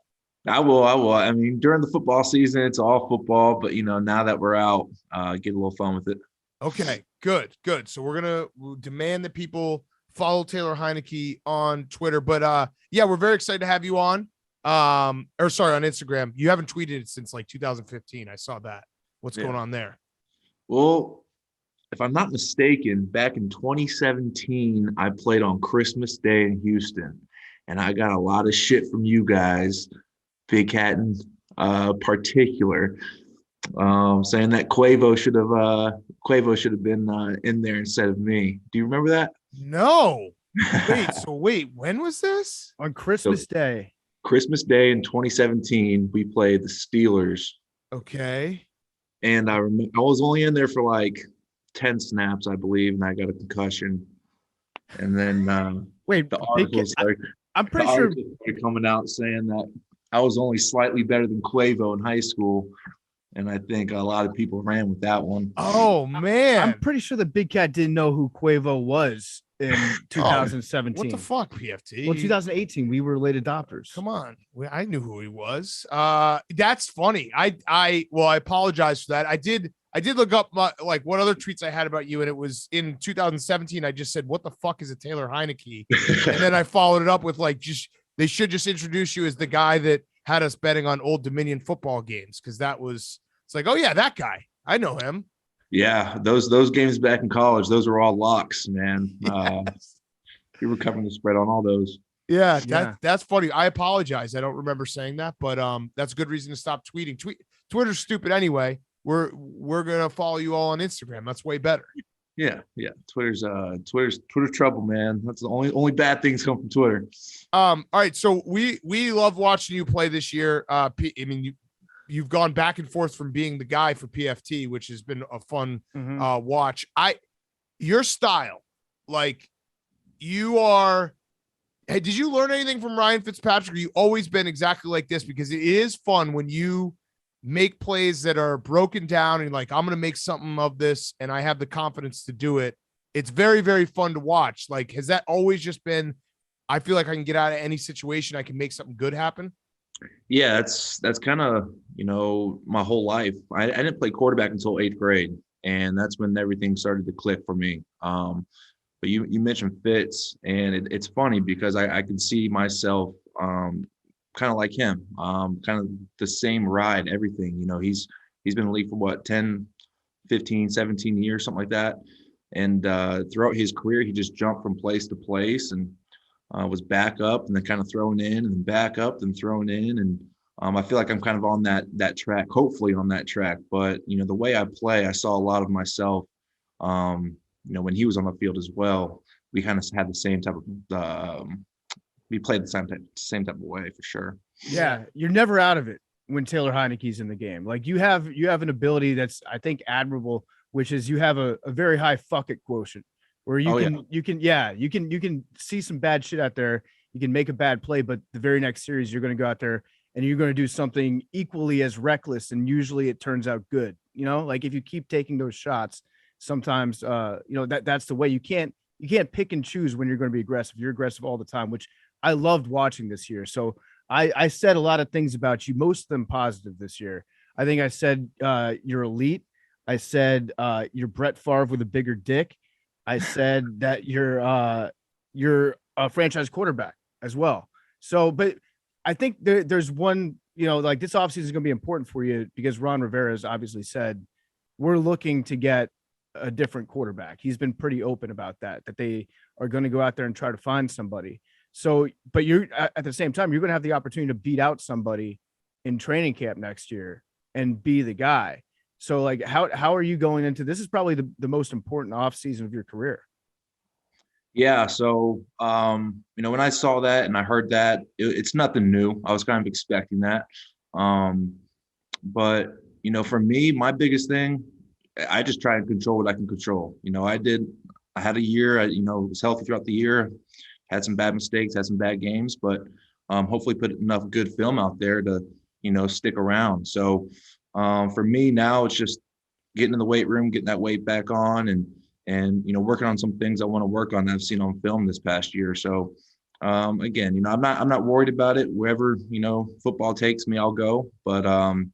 I will. I mean, during the football season, it's all football, but now that we're out, get a little fun with it. Okay, good. So we'll demand that people follow Taylor Heinicke on Twitter. But yeah, we're very excited to have you on. On Instagram. You haven't tweeted since like 2015. I saw that. What's going on there? Well, if I'm not mistaken, back in 2017, I played on Christmas Day in Houston, and I got a lot of shit from you guys, Big Cat in particular, saying that Quavo should have been in there instead of me. Do you remember that? No. Wait, when was this? On Christmas Day. Christmas Day in 2017, we played the Steelers. Okay. And I remember I was only in there for like 10 snaps, I believe, and I got a concussion. And then wait, the articles I'm pretty sure started coming out saying that I was only slightly better than Quavo in high school. And I think a lot of people ran with that one. Oh man. I'm pretty sure the Big Cat didn't know who Quavo was in 2017. What the fuck, PFT? Well, 2018, we were late adopters. Come on. I knew who he was. That's funny. I apologize for that. I did look up what other tweets I had about you, and it was in 2017. I just said, what the fuck is a Taylor Heinicke? And then I followed it up with they should just introduce you as the guy that had us betting on Old Dominion football games, because it's like, oh yeah, that guy. I know him. Yeah, those games back in college, those were all locks, man. Yes. We were covering the spread on all those. Yeah, that's funny. I apologize. I don't remember saying that, but that's a good reason to stop tweeting. Twitter's stupid anyway. We're gonna follow you all on Instagram. That's way better. Yeah. Twitter's trouble, man. That's the only bad things come from Twitter. All right, so we love watching you play this year. I mean, you've gone back and forth from being the guy for PFT, which has been a fun watch. Your style, you are. Hey, did you learn anything from Ryan Fitzpatrick? Or you always been exactly like this? Because it is fun when you make plays that are broken down and I'm going to make something of this, and I have the confidence to do it. It's very, very fun to watch. Has that always just been, I feel like I can get out of any situation, I can make something good happen? Yeah, that's kind of, my whole life. I didn't play quarterback until 8th grade, and that's when everything started to click for me. But you mentioned Fitz, and it's funny because I can see myself kind of like him, kind of the same ride, everything. He's been in the league for 10, 15, 17 years, something like that. And throughout his career, he just jumped from place to place and was back up and then kind of thrown in and then back up and thrown in. And I feel like I'm kind of on that track, hopefully on that track. But, the way I play, I saw a lot of myself, when he was on the field as well. We kind of had the same type of we played the same type of way for sure. Yeah, you're never out of it when Taylor Heinicke's in the game. You have an ability that's, I think, admirable, which is you have a very high fuck it quotient where you can see some bad shit out there. You can make a bad play, but the very next series you're going to go out there and you're going to do something equally as reckless, and usually it turns out good. If you keep taking those shots, sometimes that's the way. You can't pick and choose when you're going to be aggressive. You're aggressive all the time, which I loved watching this year. So I said a lot of things about you, most of them positive this year. I think I said you're elite. I said you're Brett Favre with a bigger dick. I said that you're a franchise quarterback as well. So, but I think there's one, this offseason is going to be important for you because Ron Rivera has obviously said we're looking to get a different quarterback. He's been pretty open about that they are going to go out there and try to find somebody. So, but you're at the same time, you're going to have the opportunity to beat out somebody in training camp next year and be the guy. So how are you going into this? Is probably the most important off season of your career. Yeah. So, when I saw that and I heard that, it's nothing new. I was kind of expecting that. But, for me, my biggest thing, I just try and control what I can control. I had a year, was healthy throughout the year, had some bad mistakes, had some bad games, but hopefully put enough good film out there to stick around. So for me now, it's just getting in the weight room, getting that weight back on, and working on some things I want to work on that I've seen on film this past year. So again, I'm not worried about it. Wherever football takes me, I'll go. But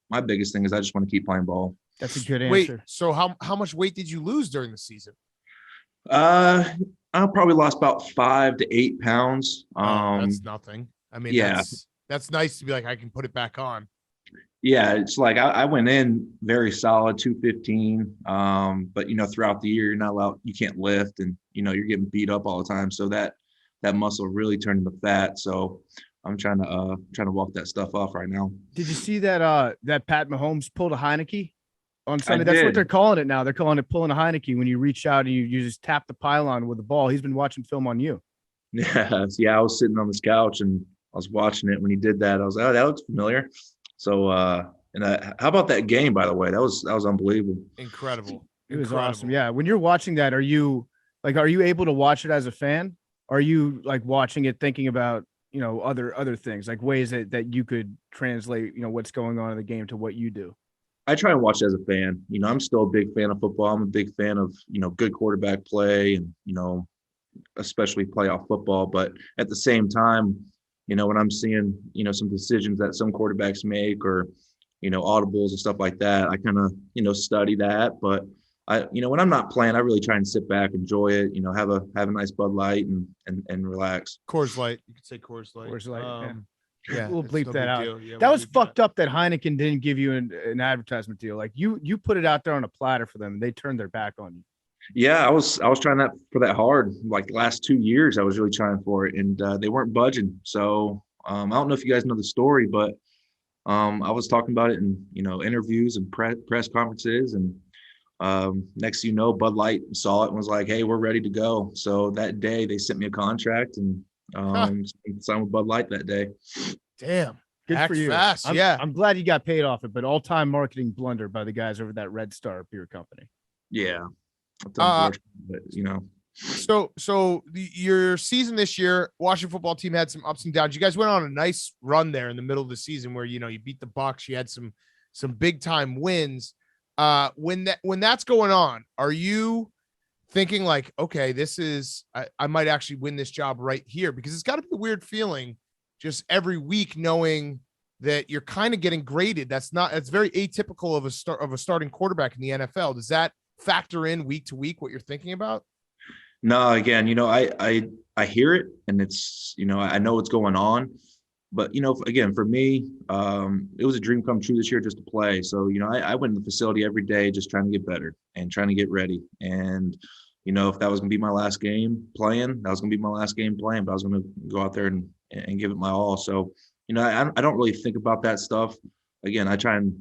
my biggest thing is I just want to keep playing ball. That's a good Wait, answer. so how much weight did you lose during the season? I probably lost about 5 to 8 pounds. That's nothing. I mean, yeah. that's nice to be like, I can put it back on. Yeah, it's like I went in very solid 215. But throughout the year, you're not allowed, you can't lift, and you're getting beat up all the time. So that muscle really turned into fat. So I'm trying to walk that stuff off right now. Did you see that Pat Mahomes pulled a Heinicke on Sunday? I That's what did. they're calling it now. They're calling it pulling a Heinicke when you reach out and you just tap the pylon with the ball. He's been watching film on you. Yeah, I was sitting on this couch and I was watching it when he did that. I was like, oh, that looks familiar. So how about that game, by the way? That was unbelievable. Incredible. It was Incredible. awesome. Yeah. When you're watching that, are you able to watch it as a fan? Are you like watching it thinking about, other things, like ways that you could translate, what's going on in the game to what you do? I try and watch it as a fan. I'm still a big fan of football. I'm a big fan of, good quarterback play and, especially playoff football. But at the same time, when I'm seeing, some decisions that some quarterbacks make, or, audibles and stuff like that, I kind of, study that. But when I'm not playing, I really try and sit back, enjoy it, have a nice Bud Light and relax. Coors Light. You could say Coors Light. Coors Light, Yeah, we'll it's bleep no that big out. deal. Yeah, That we'll was bleep fucked up that Heineken didn't give you an advertisement deal. Like you put it out there on a platter for them and they turned their back on you. Yeah, I was trying for that hard. Like the last 2 years, I was really trying for it, and they weren't budging. So I don't know if you guys know the story, but I was talking about it in interviews and press conferences, and next thing you know, Bud Light saw it and was like, "Hey, we're ready to go." So that day, they sent me a contract and signed with Bud Light that day. Damn. Good Act for you. fast. Yeah. I'm glad you got paid off it, but all-time marketing blunder by the guys over that Red Star beer company. Yeah, that's unfortunate, but Your season this year, Washington football team had some ups and downs. You guys went on a nice run there in the middle of the season where you beat the Bucks. You had some big time wins. When that's going on, are you thinking like, okay, this is I might actually win this job right here? Because it's got to be a weird feeling just every week knowing that you're kind of getting graded. That's very atypical of a starting quarterback in the NFL. Does that factor in week to week what you're thinking about? No, again, I hear it, and it's, I know what's going on, but, again, for me, it was a dream come true this year just to play. So, I went in the facility every day just trying to get better and trying to get ready. And, if that was going to be my last game playing, that was going to be my last game playing, but I was going to go out there and give it my all. So, I don't really think about that stuff. Again, I try and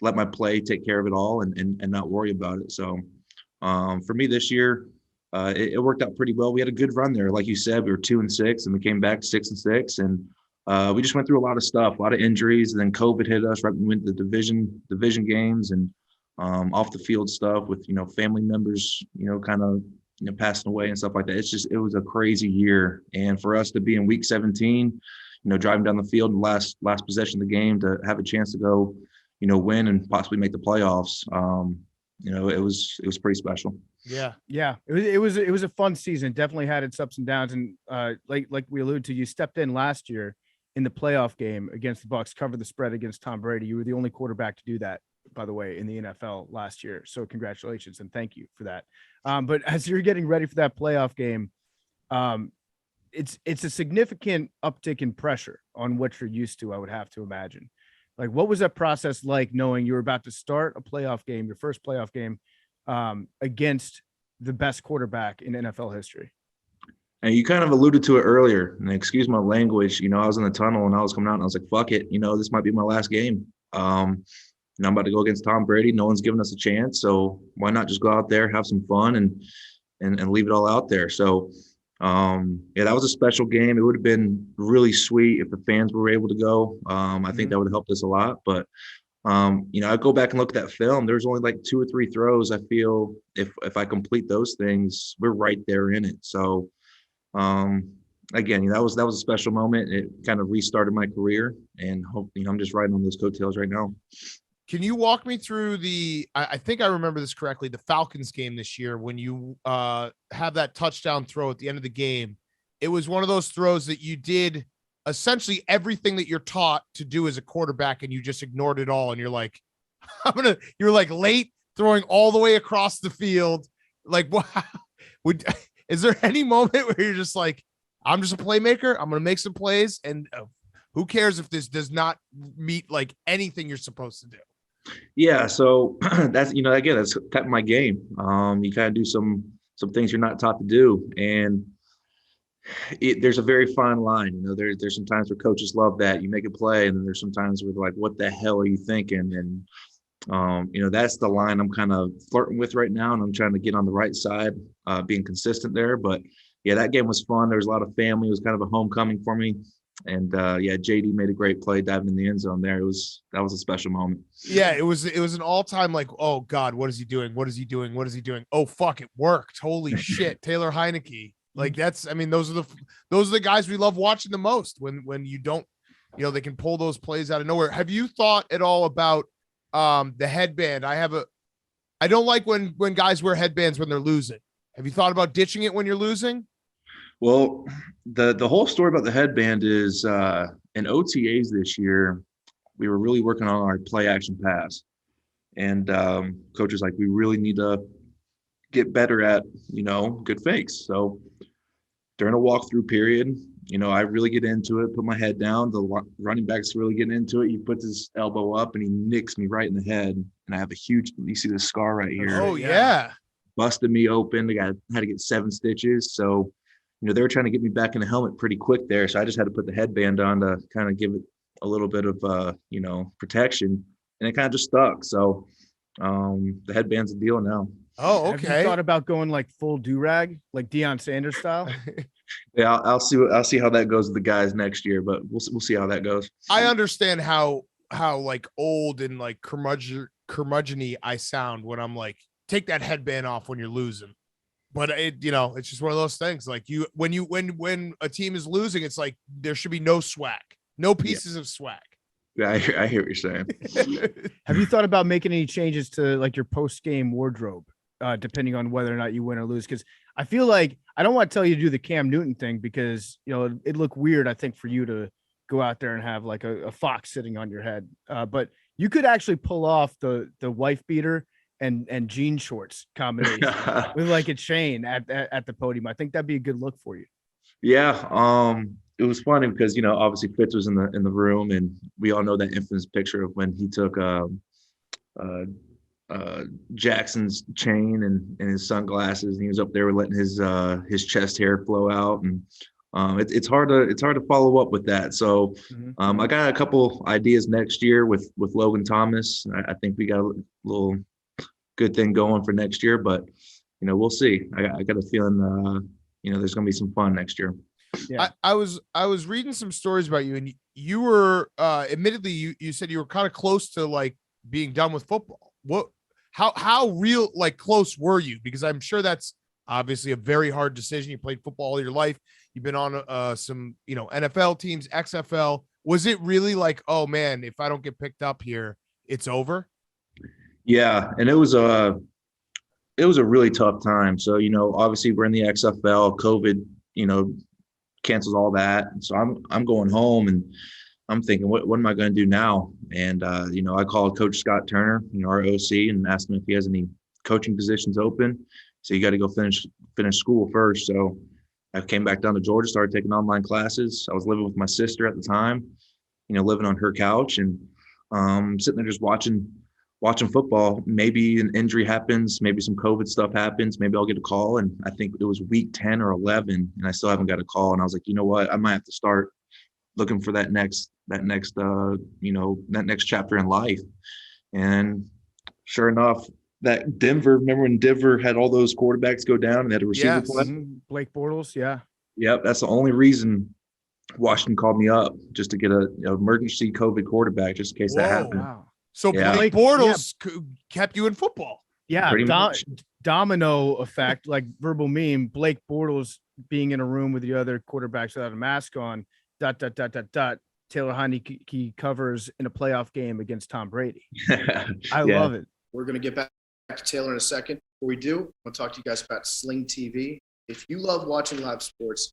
let my play take care of it all and not worry about it. So, for me this year, it worked out pretty well. We had a good run there. Like you said, we were 2-6 and we came back 6-6, and we just went through a lot of stuff, a lot of injuries, and then COVID hit us right when we went to the division games and off the field stuff with, family members, kind of, passing away and stuff like that. It was a crazy year. And for us to be in week 17, driving down the field in the last possession of the game to have a chance to go, win and possibly make the playoffs, it was pretty special. Yeah. It was a fun season. Definitely had its ups and downs. And like we alluded to, you stepped in last year in the playoff game against the Bucks, covered the spread against Tom Brady. You were the only quarterback to do that, by the way, in the NFL last year. So congratulations and thank you for that. But as you're getting ready for that playoff game, it's a significant uptick in pressure on what you're used to, I would have to imagine. Like, what was that process like, knowing you were about to start a playoff game, your first playoff game, against the best quarterback in NFL history? And you kind of alluded to it earlier, and excuse my language, I was in the tunnel and I was coming out and I was like, fuck it, this might be my last game. I'm about to go against Tom Brady. No one's giving us a chance. So why not just go out there, have some fun and leave it all out there. So that was a special game. It would have been really sweet if the fans were able to go. I think that would have helped us a lot, but I go back and look at that film. There's only like 2 or 3 throws. I feel if I complete those things, we're right there in it. So, again, that was a special moment. It kind of restarted my career, and hope I'm just riding on those coattails right now. Can you walk me through I think I remember this correctly, the Falcons game this year when you have that touchdown throw at the end of the game? It was one of those throws that you did essentially everything that you're taught to do as a quarterback, and you just ignored it all. And you're like, you're like late throwing all the way across the field. Like, what is there any moment where you're just like, I'm just a playmaker, I'm going to make some plays, and who cares if this does not meet like anything you're supposed to do? Yeah, so that's again, that's kind of my game. You kind of do some things you're not taught to do, and there's a very fine line. There's some times where coaches love that you make a play, and then there's some times where they're like, "What the hell are you thinking?" And that's the line I'm kind of flirting with right now, and I'm trying to get on the right side, being consistent there. But yeah, that game was fun. There was a lot of family. It was kind of a homecoming for me. And JD made a great play diving in the end zone there. That was a special moment. Yeah, it was an all-time like, oh God, what is he doing? What is he doing? What is he doing? Oh fuck, it worked. Holy shit, Taylor Heinicke. Like those are the guys we love watching the most when you don't, they can pull those plays out of nowhere. Have you thought at all about the headband? I don't like when guys wear headbands when they're losing. Have you thought about ditching it when you're losing? Well, the whole story about the headband is in OTAs this year, we were really working on our play action pass. And coach was like, we really need to get better at, good fakes. So during a walkthrough period, I really get into it, put my head down. The running back's really getting into it. He puts his elbow up and he nicks me right in the head. And I have you see the scar right here. Oh, yeah. Busted me open. I had to get 7 stitches. So, they were trying to get me back in the helmet pretty quick there. So I just had to put the headband on to kind of give it a little bit of, protection. And it kind of just stuck. So the headband's a deal now. Oh, okay. Have you thought about going like full do-rag, like Deion Sanders style? Yeah, I'll see how that goes with the guys next year, but we'll see how that goes. I understand how like old and like curmudgeon-y I sound when I'm like, take that headband off when you're losing. But it's just one of those things. Like when a team is losing, it's like there should be no swag, no pieces of swag. Yeah, I hear what you're saying. Have you thought about making any changes to like your post-game wardrobe, depending on whether or not you win or lose? Because I feel like I don't want to tell you to do the Cam Newton thing because it'd look weird, I think, for you to go out there and have like a fox sitting on your head. But you could actually pull off the wife beater and jean shorts combination with like a chain at the podium. I think that'd be a good look for you. Yeah. It was funny because, obviously Fitz was in the room, and we all know that infamous picture of when he took Jackson's chain and his sunglasses, and he was up there letting his chest hair flow out. And it's hard to follow up with that. So I got a couple ideas next year with Logan Thomas. I think we got a little good thing going for next year, but we'll see. I got a feeling there's gonna be some fun next year. Yeah. I was reading some stories about you, and you were admittedly you said you were kind of close to like being done with football. How real like close were you? Because I'm sure that's obviously a very hard decision. You played football all your life. You've been on some NFL teams, XFL. Was it really like, oh man, if I don't get picked up here, it's over? Yeah, and it was a really tough time. So obviously we're in the XFL. COVID, cancels all that. So I'm going home, and I'm thinking, what am I going to do now? And I called Coach Scott Turner, our OC, and asked him if he has any coaching positions open. So you got to go finish school first. So I came back down to Georgia, started taking online classes. I was living with my sister at the time, living on her couch, and sitting there just watching football. Maybe an injury happens, maybe some COVID stuff happens, maybe I'll get a call. And I think it was week 10 or 11, and I still haven't got a call. And I was like, you know what, I might have to start looking for that next chapter in life. And sure enough, that remember when Denver had all those quarterbacks go down and they had a receiver play? Blake Bortles, yeah. Yep, that's the only reason Washington called me up, just to get an emergency COVID quarterback, just in case that happened. Wow. So Blake Bortles kept you in football. Yeah, much. domino effect, like verbal meme. Blake Bortles being in a room with the other quarterbacks without a mask on. ... Taylor Heinicke covers in a playoff game against Tom Brady. I Yeah. love it. We're going to get back to Taylor in a second. Before we do, I want to talk to you guys about Sling TV. If you love watching live sports,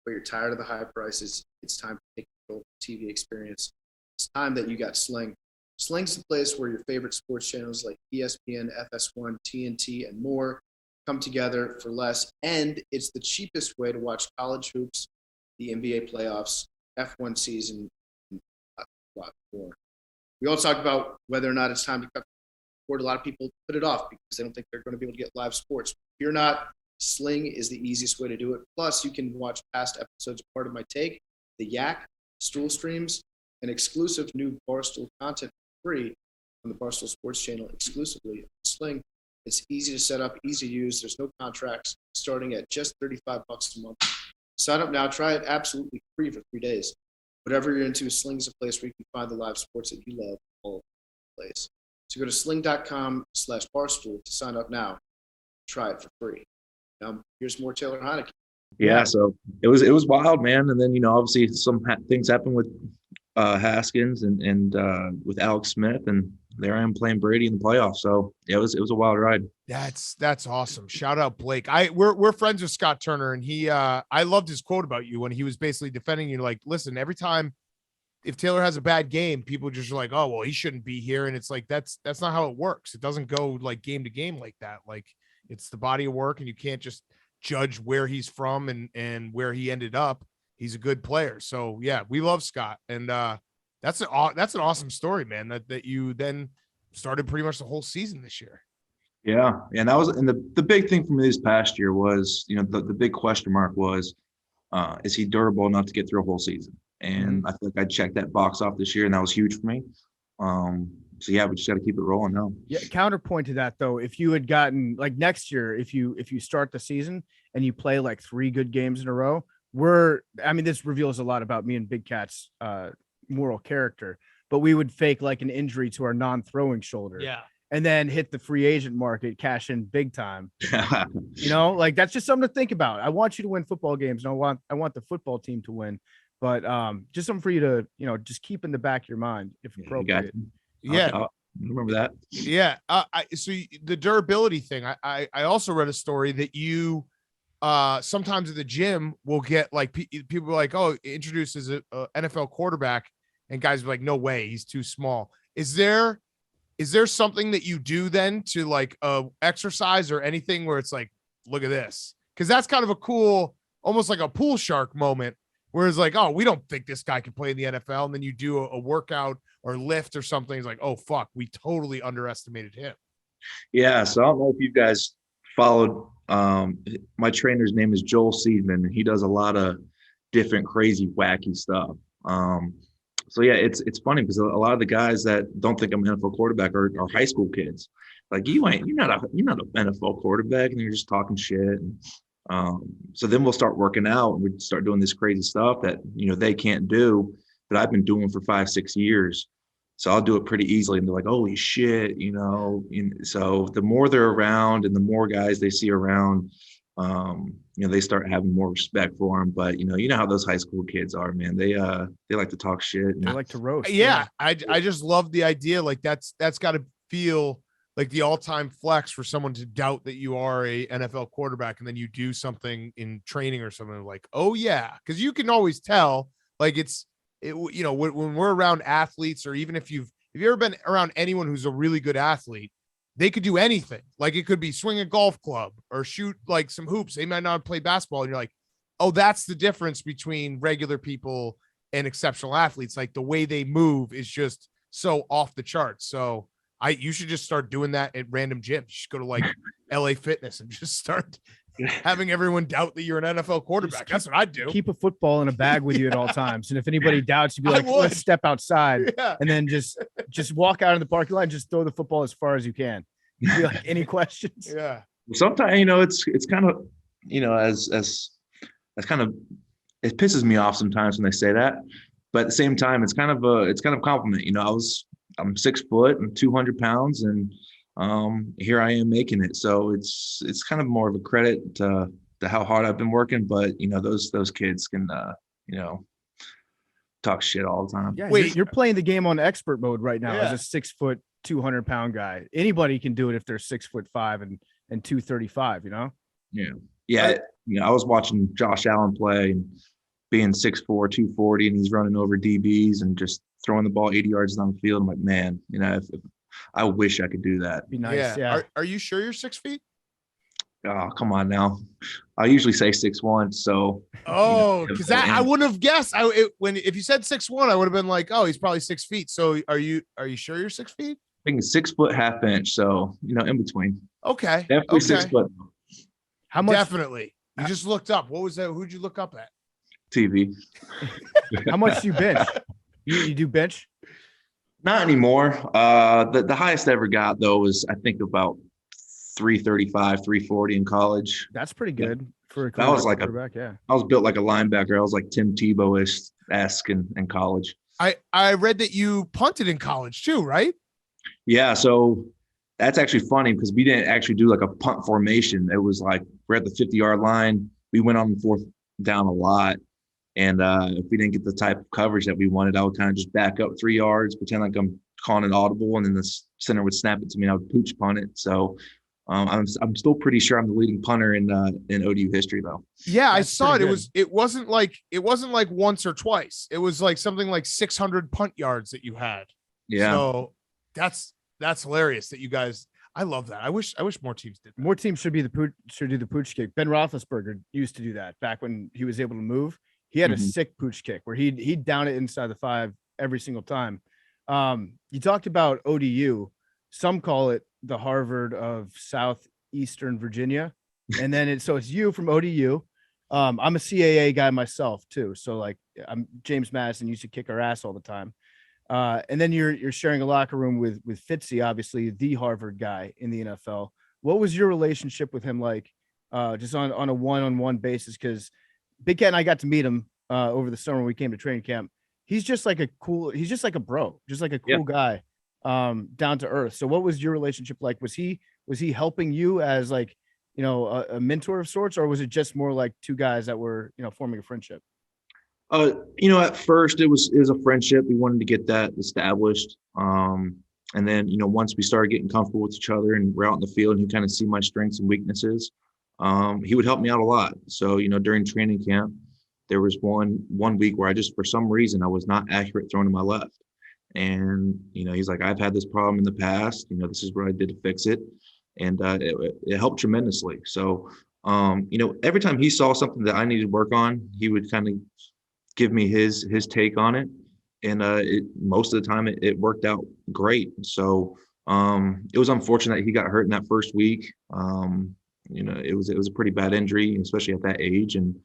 but you're tired of the high prices, it's time to take control of the TV experience. It's time that you got Sling. Sling's the place where your favorite sports channels like ESPN, FS1, TNT, and more come together for less, and it's the cheapest way to watch college hoops, the NBA playoffs, F1 season, and a lot more. We also talk about whether or not it's time to cut cord. A lot of people put it off because they don't think they're going to be able to get live sports. If you're not, Sling is the easiest way to do it. Plus, you can watch past episodes of Part of My Take, The Yak, Stool Streams, and exclusive new Barstool content for free on the Barstool Sports channel exclusively on Sling. It's easy to set up, easy to use. There's no contracts, starting at just $35 a month. Sign up now. Try it absolutely free for 3 days. Whatever you're into, Sling's a place where you can find the live sports that you love all over the place. So go to sling.com/barstool to sign up now. Try it for free. Now, here's more Taylor Heinicke. Yeah, so it was wild, man. And then, obviously some things happened with Haskins and with Alex Smith, and there I am playing Brady in the playoffs. So yeah, it was a wild ride. That's awesome. Shout out Blake. We're friends with Scott Turner, and he I loved his quote about you when he was basically defending you. Like, listen, every time if Taylor has a bad game, people just are like, oh well, he shouldn't be here. And it's like that's not how it works. It doesn't go like game to game like that. Like, it's the body of work, and you can't just judge where he's from and where he ended up. He's a good player. So yeah, we love Scott. And that's an awesome story, man, that you then started pretty much the whole season this year. Yeah. And that was, and the big thing for me this past year was, the big question mark was, is he durable enough to get through a whole season? And I feel like I checked that box off this year, and that was huge for me. So yeah, we just got to keep it rolling now. Yeah. Counterpoint to that though, if you had gotten like next year, if you start the season and you play like 3 good games in a row, this reveals a lot about me and Big Cat's moral character, but we would fake like an injury to our non-throwing shoulder. Yeah. And then hit the free agent market, cash in big time. Like that's just something to think about. I want you to win football games, and I want the football team to win, but just something for you to, just keep in the back of your mind if appropriate. Yeah. I'll remember that. Yeah. So the durability thing, I also read a story that you sometimes at the gym will get like people are like, oh, introduced as a NFL quarterback, and guys are like, no way, he's too small. Is there something that you do then to like exercise or anything where it's like, look at this? Because that's kind of a cool, almost like a pool shark moment, where it's like, oh, we don't think this guy can play in the NFL, and then you do a workout or lift or something. It's like, oh fuck, we totally underestimated him. Yeah. So I don't know if you guys followed. My trainer's name is Joel Seidman, and he does a lot of different crazy, wacky stuff. So yeah, it's funny because a lot of the guys that don't think I'm an NFL quarterback are high school kids. Like, you're not an NFL quarterback, and you're just talking shit. And, so then we'll start working out, and we start doing this crazy stuff that they can't do, that I've been doing for 5-6 years. So I'll do it pretty easily, and they're like, holy shit, so the more they're around and the more guys they see around, they start having more respect for them. But you know how those high school kids are, man. They like to talk shit. They like to roast. Yeah. I just love the idea. Like that's got to feel like the all-time flex for someone to doubt that you are a NFL quarterback, and then you do something in training or something like, oh yeah. Cause you can always tell, like when we're around athletes, or even if you've ever been around anyone who's a really good athlete, they could do anything. Like, it could be swing a golf club or shoot like some hoops. They might not play basketball. And you're like, oh, that's the difference between regular people and exceptional athletes. Like, the way they move is just so off the charts. So you should just start doing that at random gyms. You should go to like LA Fitness and just start having everyone doubt that you're an NFL quarterback. That's what I'd do. Keep a football in a bag with you at all times. And if anybody doubts, you'd be like, let's step outside. Yeah. And then just walk out in the parking lot and just throw the football as far as you can. You'd be like, any questions? Yeah. Sometimes, it's kind of, as kind of, it pisses me off sometimes when they say that, but at the same time, it's kind of a compliment. I'm 6 foot and 200 pounds, and here I am making it. So it's kind of more of a credit to how hard I've been working, but those kids can talk shit all the time. Yeah, Wait. you're playing the game on expert mode right now Yeah. as a 6 foot, 200-pound guy. Anybody can do it if they're 6'5" and 235. Yeah. I was watching Josh Allen play and being 6'4", 240, and he's running over DBs and just throwing the ball 80 yards down the field. I'm like, man, if I wish I could do that. Be nice. Yeah. Are you sure you're 6 feet? Oh, come on now. I usually say 6'1", so. Oh, because I wouldn't have guessed. If you said 6'1", I would have been like, oh, he's probably 6 feet. So are you sure you're 6 feet? I think 6 foot half inch, so in between. Okay. Definitely 6 foot. How much? Definitely. You just looked up. What was that? Who'd you look up at? TV. How much do you bench? You do bench? Not anymore. The highest I ever got though was I think about 335, 340 in college. That's pretty good for a That was like quarterback. Yeah. I was built like a linebacker. I was like Tim Tebow-esque in college. I read that you punted in college too, right? Yeah, so that's actually funny because we didn't actually do like a punt formation. It was like we're at the 50-yard line. We went on the fourth down a lot. And if we didn't get the type of coverage that we wanted, I would kind of just back up 3 yards, pretend like I'm calling an audible, and then the center would snap it to me and I would pooch punt it. So I'm still pretty sure I'm the leading punter in ODU history though. Yeah, That's I saw it. pretty It wasn't like once or twice. It was like something like 600 punt yards that you had. Yeah. So that's hilarious that you guys. I love that. I wish more teams did that. More teams should do the pooch kick. Ben Roethlisberger used to do that back when he was able to move. He had a sick pooch kick where he'd down it inside the 5 every single time. You talked about ODU. Some call it the Harvard of Southeastern Virginia. And then it's you from ODU. I'm a CAA guy myself too. So like I'm James Madison used to kick our ass all the time. And then you're sharing a locker room with Fitzy, obviously the Harvard guy in the NFL. What was your relationship with him like just on a one-on-one basis? Because Big Cat and I got to meet him over the summer when we came to training camp. He's just like a bro, just like a cool guy, down to earth. So what was your relationship like? Was he helping you as like, a mentor of sorts, or was it just more like two guys that were, forming a friendship? At first it was a friendship. We wanted to get that established. And then, once we started getting comfortable with each other and we're out in the field and he kind of see my strengths and weaknesses, he would help me out a lot. So, during training camp, there was one week where I just, for some reason, I was not accurate throwing to my left. And, he's like, I've had this problem in the past, this is what I did to fix it. And it helped tremendously. So, every time he saw something that I needed to work on, he would kind of give me his take on it. And most of the time it worked out great. So it was unfortunate that he got hurt in that first week. It was a pretty bad injury, especially at that age. And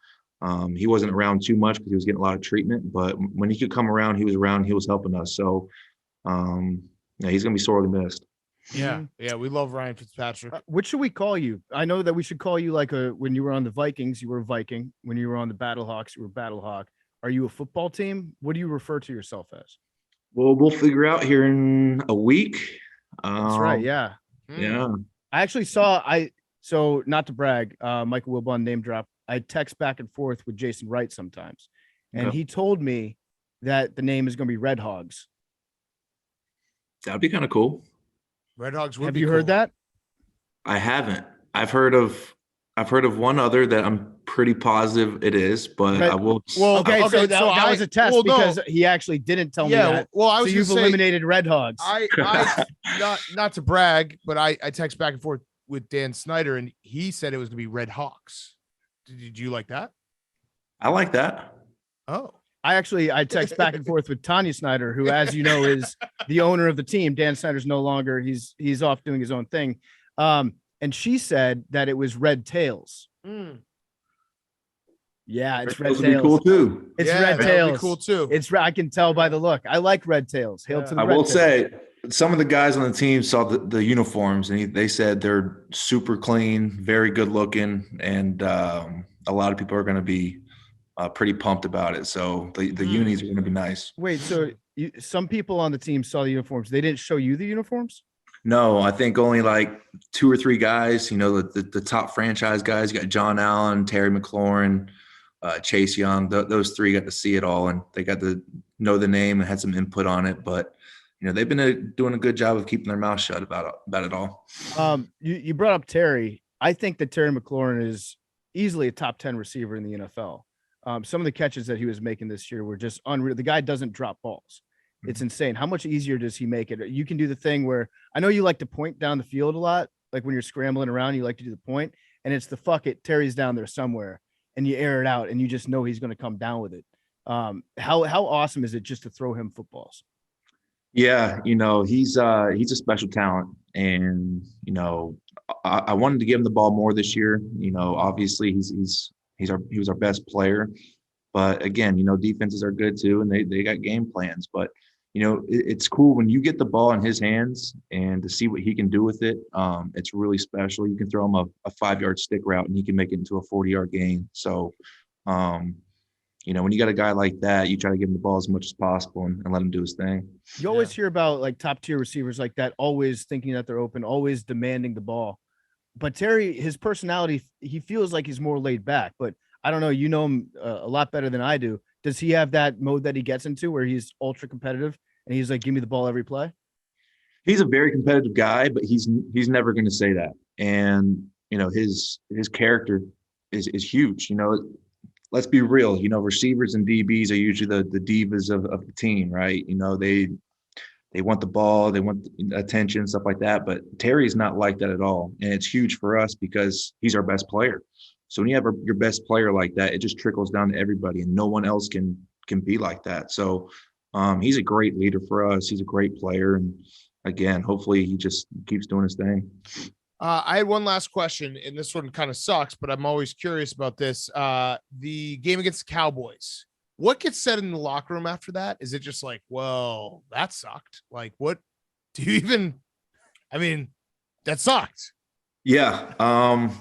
he wasn't around too much because he was getting a lot of treatment. But when he could come around, he was around. He was helping us. So he's going to be sorely missed. Yeah. Yeah. We love Ryan Fitzpatrick. What should we call you? I know that we should call you like when you were on the Vikings, you were a Viking. When you were on the Battlehawks, you were a Battlehawk. Are you a football team? What do you refer to yourself as? Well, we'll figure out here in a week. That's right. Yeah. Yeah. I actually saw, so not to brag, Michael Wilbon name drop. I text back and forth with Jason Wright sometimes. And he told me that the name is going to be Red Hogs. That'd be kind of cool. Red Hogs would Have be you cool. heard that? I haven't. I've heard of one other that I'm pretty positive it is, but I will. Well, Okay, so that was a test because he actually didn't tell me that. Well, I was so you've eliminated Red Hogs. I not to brag, but I text back and forth with Dan Snyder, and he said it was going to be Red Hawks. Did you like that? I like that. Oh, I text back and forth with Tanya Snyder, who, as you know, is the owner of the team. Dan Snyder's no longer. He's off doing his own thing. And she said that it was Red Tails. Yeah, it's Red Tails. Tails. Be cool too. It's yeah, Red Tails. Be cool too. I can tell by the look. I like Red Tails. Hail to the I Red will Tails. say some of the guys on the team saw the uniforms and they said they're super clean, very good looking, and a lot of people are going to be pretty pumped about it. So the unis are going to be nice. Wait, so some people on the team saw the uniforms. They didn't show you the uniforms? No, I think only like 2 or 3 guys, the top franchise guys. You got John Allen, Terry McLaurin, Chase Young. Those three got to see it all, and they got to know the name and had some input on it. But, they've been doing a good job of keeping their mouth shut about it all. You brought up Terry. I think that Terry McLaurin is easily a top 10 receiver in the NFL. Some of the catches that he was making this year were just unreal. The guy doesn't drop balls. It's insane. How much easier does he make it? You can do the thing where I know you like to point down the field a lot. Like when you're scrambling around, you like to do the point, and it's the fuck it. Terry's down there somewhere, and you air it out, and you just know he's going to come down with it. How awesome is it just to throw him footballs? Yeah, he's a special talent, and I wanted to give him the ball more this year. Obviously he was our best player, but again, defenses are good too, and they got game plans. But it's cool when you get the ball in his hands and to see what he can do with it. It's really special. You can throw him a 5-yard stick route, and he can make it into a 40-yard gain. So, when you got a guy like that, you try to give him the ball as much as possible and let him do his thing. You always hear about like top tier receivers like that, always thinking that they're open, always demanding the ball. But Terry, his personality, he feels like he's more laid back, but I don't know. You know him a lot better than I do. Does he have that mode that he gets into where he's ultra competitive and he's like, give me the ball every play? He's a very competitive guy, but he's never going to say that. And, his character is huge. Let's be real, receivers and DBs are usually the divas of the team, right? They want the ball, they want attention, stuff like that. But Terry's not like that at all. And it's huge for us because he's our best player. So when you have your best player like that, it just trickles down to everybody, and no one else can be like that. So he's a great leader for us. He's a great player. And again, hopefully he just keeps doing his thing. I had one last question, and this one kind of sucks, but I'm always curious about this. The game against the Cowboys. What gets said in the locker room after that? Is it just like, well, that sucked? Like, what do you even, that sucked. Yeah.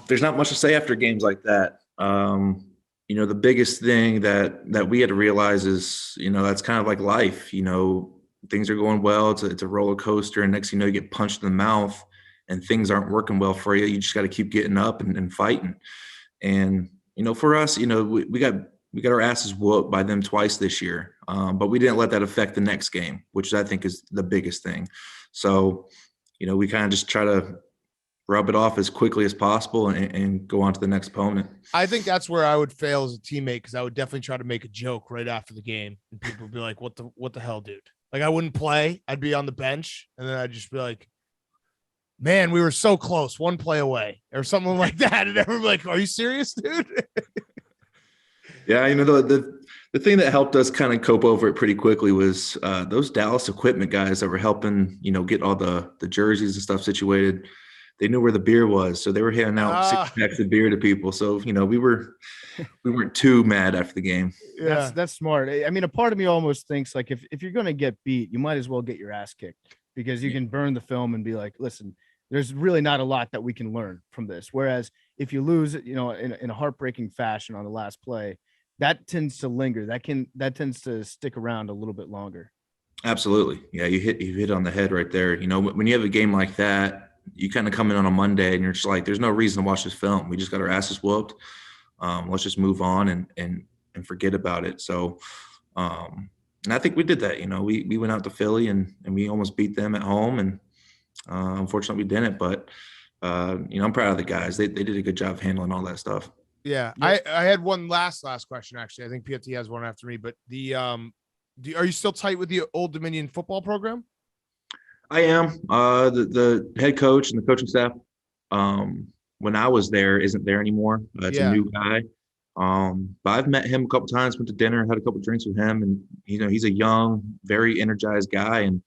There's not much to say after games like that. The biggest thing that we had to realize is, that's kind of like life, things are going well. It's a roller coaster. And next, you get punched in the mouth and things aren't working well for you. You just got to keep getting up and fighting. And, for us, we got our asses whooped by them twice this year. But we didn't let that affect the next game, which I think is the biggest thing. So, we kind of just try to rub it off as quickly as possible and go on to the next opponent. I think that's where I would fail as a teammate, because I would definitely try to make a joke right after the game, and people would be like, what the hell, dude? Like, I wouldn't play. I'd be on the bench, and then I'd just be like, man, we were so close, one play away, or something like that. And everyone like, are you serious, dude? Yeah, the thing that helped us kind of cope over it pretty quickly was those Dallas equipment guys that were helping, get all the jerseys and stuff situated. They knew where the beer was, so they were handing out 6 packs of beer to people. So we weren't too mad after the game. Yeah, that's smart. A part of me almost thinks like if you're gonna get beat, you might as well get your ass kicked, because you can burn the film and be like, listen, there's really not a lot that we can learn from this. Whereas if you lose, in a heartbreaking fashion on the last play, that tends to linger. That tends to stick around a little bit longer. Absolutely. Yeah, you hit on the head right there. When you have a game like that, you kind of come in on a Monday and you're just like, there's no reason to watch this film. We just got our asses whooped. Let's just move on and forget about it. So, and I think we did that. We went out to Philly and we almost beat them at home, and unfortunately we didn't. But I'm proud of the guys. They did a good job of handling all that stuff. Yeah. I had one last question, actually. I think PFT has one after me, but are you still tight with the Old Dominion football program? I am. The head coach and the coaching staff, when I was there, isn't there anymore. It's a new guy. But I've met him a couple times, went to dinner, had a couple drinks with him, and he's a young, very energized guy. And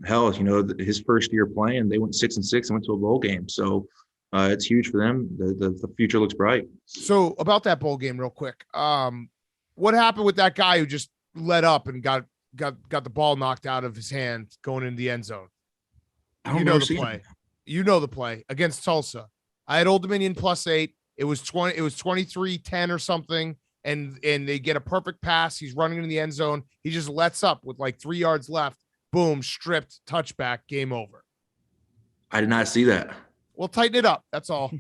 hell, his first year playing, they went 6-6 and went to a bowl game. So it's huge for them. The future looks bright. So about that bowl game, real quick, what happened with that guy who just let up and got the ball knocked out of his hand going into the end zone? You know the play against Tulsa. I had Old Dominion +8. It was 23-10 or something. And they get a perfect pass. He's running in the end zone. He just lets up with like 3 yards left. Boom, stripped, touchback, game over. I did not see that. Well, tighten it up. That's all.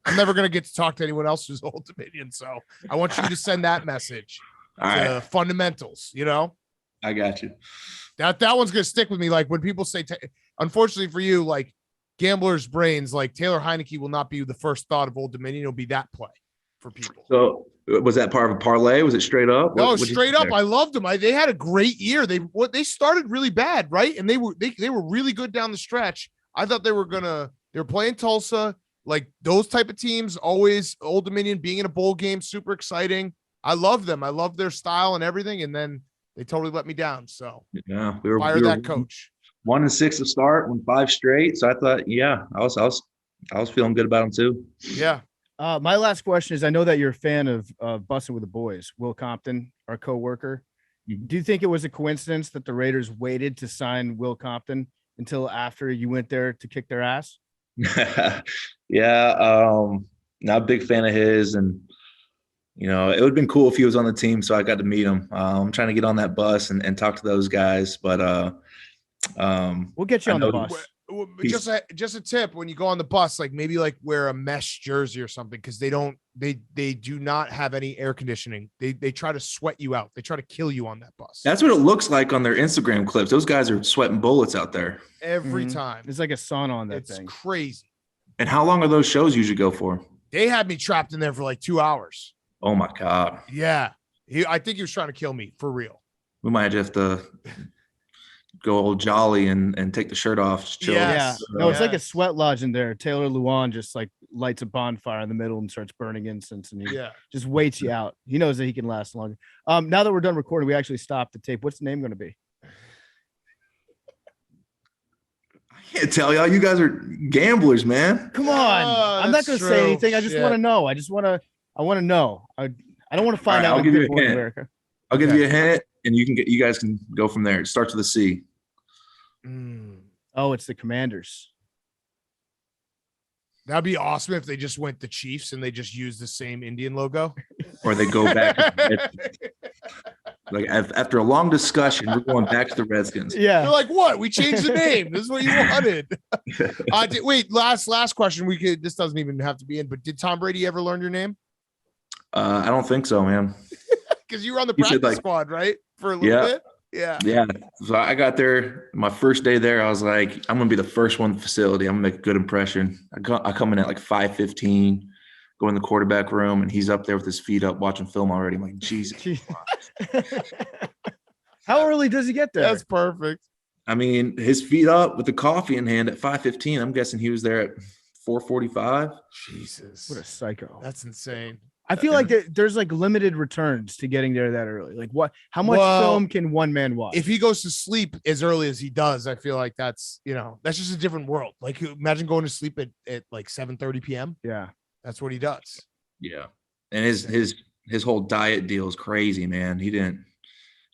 I'm never going to get to talk to anyone else who's Old Dominion. So I want you to send that message All to right, fundamentals, I got you. That one's going to stick with me. Like when people say, unfortunately for you, like gamblers' brains, like Taylor Heinicke will not be the first thought of Old Dominion. It'll be that play for people. So was that part of a parlay? Was it straight up? No, What'd you straight do up. there? I loved them. They had a great year. They started really bad, right? And they were really good down the stretch. I thought they were playing Tulsa, like those type of teams. Always Old Dominion being in a bowl game, super exciting. I love them. I love their style and everything. And then they totally let me down. So Yeah, fire we were that coach. 1-6 to start, won 5 straight. So I thought, yeah, I was feeling good about them too. Yeah. My last question is, I know that you're a fan of Bussin' with the Boys, Will Compton, our coworker. Mhm. Do you think it was a coincidence that the Raiders waited to sign Will Compton until after you went there to kick their ass? Yeah, not a big fan of his, and it would have been cool if he was on the team, so I got to meet him. I'm trying to get on that bus and talk to those guys, but We'll get you I on the know- bus. Just a tip when you go on the bus, like maybe like wear a mesh jersey or something, because they do not have any air conditioning. They try to sweat you out. They try to kill you on that bus that's what it looks like on their Instagram clips. Those guys are sweating bullets out there. every Mhm. time. There's like a sauna on that It's thing. crazy. And how long are those shows usually go for? They had me trapped in there for like 2 hours. Oh my God, Yeah. I think he was trying to kill me for real. we might have to go old jolly and take the shirt off. Just chill. Yes. Yeah. No, it's like a Yes. sweat lodge in there. Taylor Luan just like lights a bonfire in the middle and starts burning incense, and he Yeah. just waits you out. He knows that he can last longer. Now that we're done recording, we actually stopped the tape. What's the name going to be? I can't tell y'all. You guys are gamblers, man. Come on. Oh, I'm not that's going to true. say anything. I just Shit. want to know. I want to know. I don't want to find All right, out I'll in give you Good a Morning hint. America. I'll give Okay. you a hint, and you guys can go from there. It starts with a C. Oh, it's the Commanders. That'd be awesome if they just went the Chiefs and they just used the same Indian logo. Or they go back. Like after a long discussion, we're going back to the Redskins. They're Yeah. like, what? We changed the name. This is what you wanted. Wait, last question. This doesn't even have to be in, but did Tom Brady ever learn your name? I don't think so, man. Because you were on the He said, practice like- squad, right? For a little Yeah. bit. Yeah. Yeah. So I got there, my first day there, I was like, I'm gonna be the first one in the facility. I'm gonna make a good impression. I come in at like 5:15, go in the quarterback room, and he's up there with his feet up watching film already. I'm like, Jesus. How early does he get there? That's perfect. I mean, his feet up with the coffee in hand at 5:15. I'm guessing he was there at 4:45. Jesus. What a psycho. That's insane. I feel like there's like limited returns to getting there that early. Like how much Well, film can one man watch? If he goes to sleep as early as he does, I feel like that's just a different world. Like imagine going to sleep at like 7:30 p.m. yeah. That's what he does. Yeah. And his whole diet deal is crazy, man. He